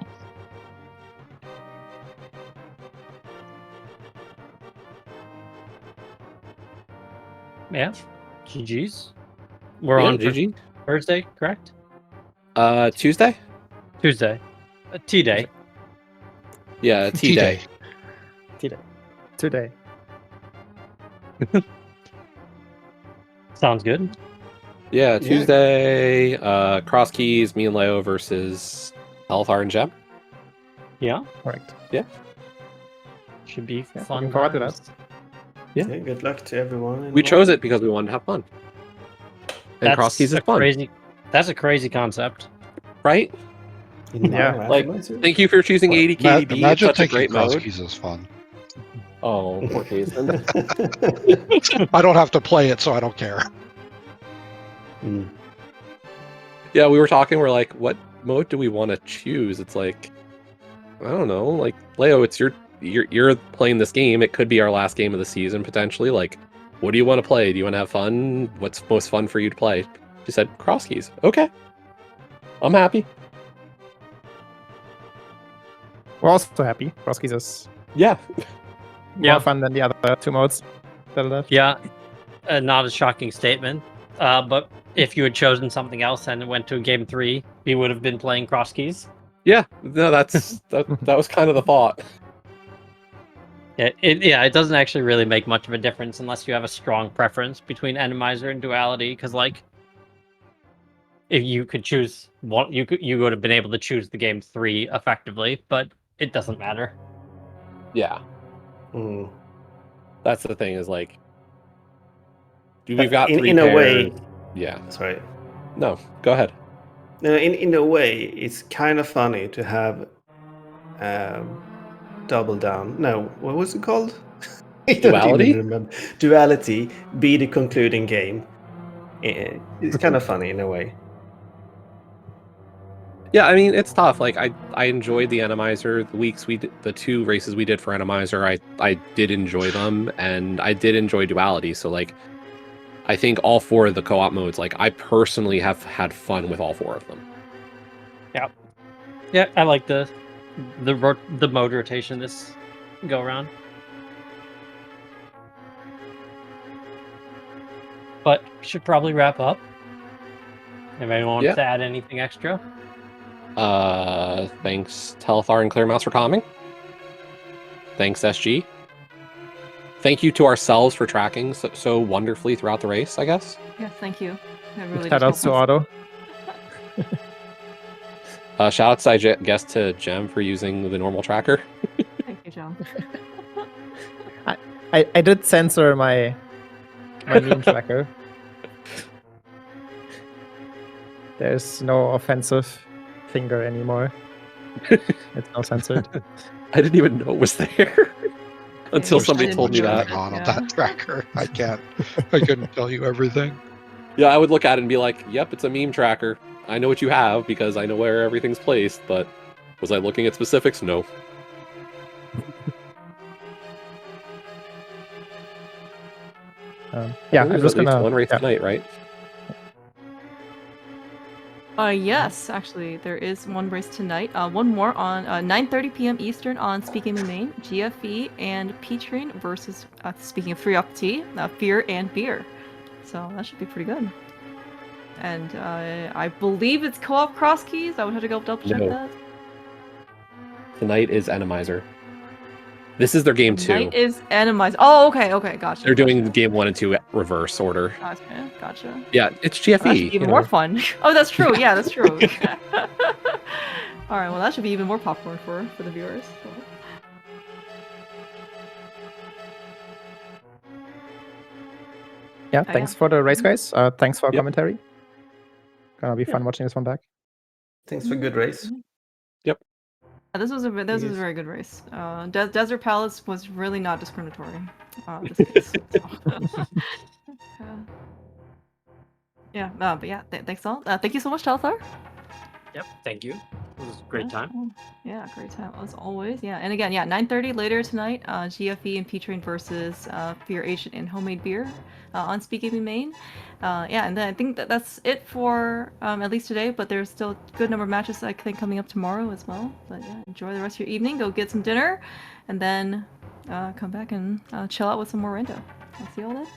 Yeah. GG's. We're Yeah, on for GG. Thursday, correct? Tuesday? Tuesday. T-Day. Yeah, T-Day. Today. Sounds good. Yeah, Tuesday. Cross keys, me and Leo versus Althar and Gem. Yeah. Correct. Should be Yeah, fun. looking forward to that. times. Yeah. Good luck to everyone. We chose it because we wanted to have fun. And cross keys is a fun, crazy. That's a crazy concept. right? Yeah, like, Thank you for choosing 80 KDB. It's Imagine such a thinking great cross mode. keys is fun. Oh, poor Jason. I don't have to play it, so I don't care. Yeah, we were talking. We're like, what mode do we want to choose? It's like, I don't know. Like, Leo, it's you're playing this game. It could be our last game of the season potentially. Like, what do you want to play? Do you want to have fun? What's most fun for you to play? She said cross keys. Okay, I'm happy. We're also happy. Cross keys is Yeah, more fun than the other two modes that are left. Yeah. Not a shocking statement. But if you had chosen something else and it went to game 3, we would have been playing cross keys. yeah. No, that's that was kind of the thought. It doesn't actually really make much of a difference unless you have a strong preference between Randomizer and Duality, because like if you could choose one, you would have been able to choose the game 3 effectively, but it doesn't matter. Yeah. That's the thing is like, we've got three in a pairs. way. Yeah. Sorry. No, go ahead. No, in a way, it's kind of funny to have double down. No, what was it called? I don't Duality? even remember. Duality be the concluding game. It's kind of funny in a way. Yeah, I mean it's tough. Like I enjoyed the Randomizer. The weeks we did, the 2 races we did for Randomizer, I did enjoy them, and I did enjoy Duality. So like, I think all 4 of the co-op modes, like I personally have had fun with all 4 of them. Yeah, I like the mode rotation this go around. But should probably wrap up. If anyone wants to add anything extra. Thanks Telethar and Clear Mouse for coming. Thanks SG. Thank you to ourselves for tracking so wonderfully throughout the race, I guess. Yeah, thank you. That really Shout outs to Otto. Shout outs, I guess, to Jem for using the normal tracker. Thank you, John. I did censor my meme tracker. There's no offensive finger anymore. It's all censored. I didn't even know it was there until somebody told me that. On that tracker, I couldn't tell you everything. Yeah, I would look at it and be like, "Yep, it's a meme tracker. I know what you have because I know where everything's placed." But was I looking at specifics? No. Yeah, I'm just gonna one race tonight, right? Yes, actually, there is one race tonight. One more on 9:30 p.m. Eastern on SpeedGaming Main, GFE and P-Train versus, speaking of 3UP-T, Fear and Beer. So that should be pretty good. And I believe it's co-op cross keys. I would have to go double check that. Tonight is Randomizer. This is their game 2. Tonight is Randomizer. Oh, okay, gotcha. They're doing game 1 and 2 reverse order. Gotcha. Yeah, it's GFE. That should be even more fun. Oh, that's true. Yeah, that's true. All right, well, that should be even more popcorn for the viewers. So. Yeah, thanks for the race, guys. Thanks for commentary. Gonna be Yeah. fun watching this one back. Thanks for good race. Yep. This was a Yes. very good race. Desert Palace was really not discriminatory. This case. So. Yeah, but yeah, thanks all. Thank you so much, Telthar. Yep, thank you. It was a great time. Yeah, great time as always. Yeah, and again, yeah, 9:30 later tonight. GFE and P-Train versus Fear Agent and Homemade Beer on SpeedGaming Main. Yeah, and then I think that's it for at least today. But there's still a good number of matches I think coming up tomorrow as well. But yeah, enjoy the rest of your evening. Go get some dinner, and then come back and chill out with some more rando. I'll see you all then.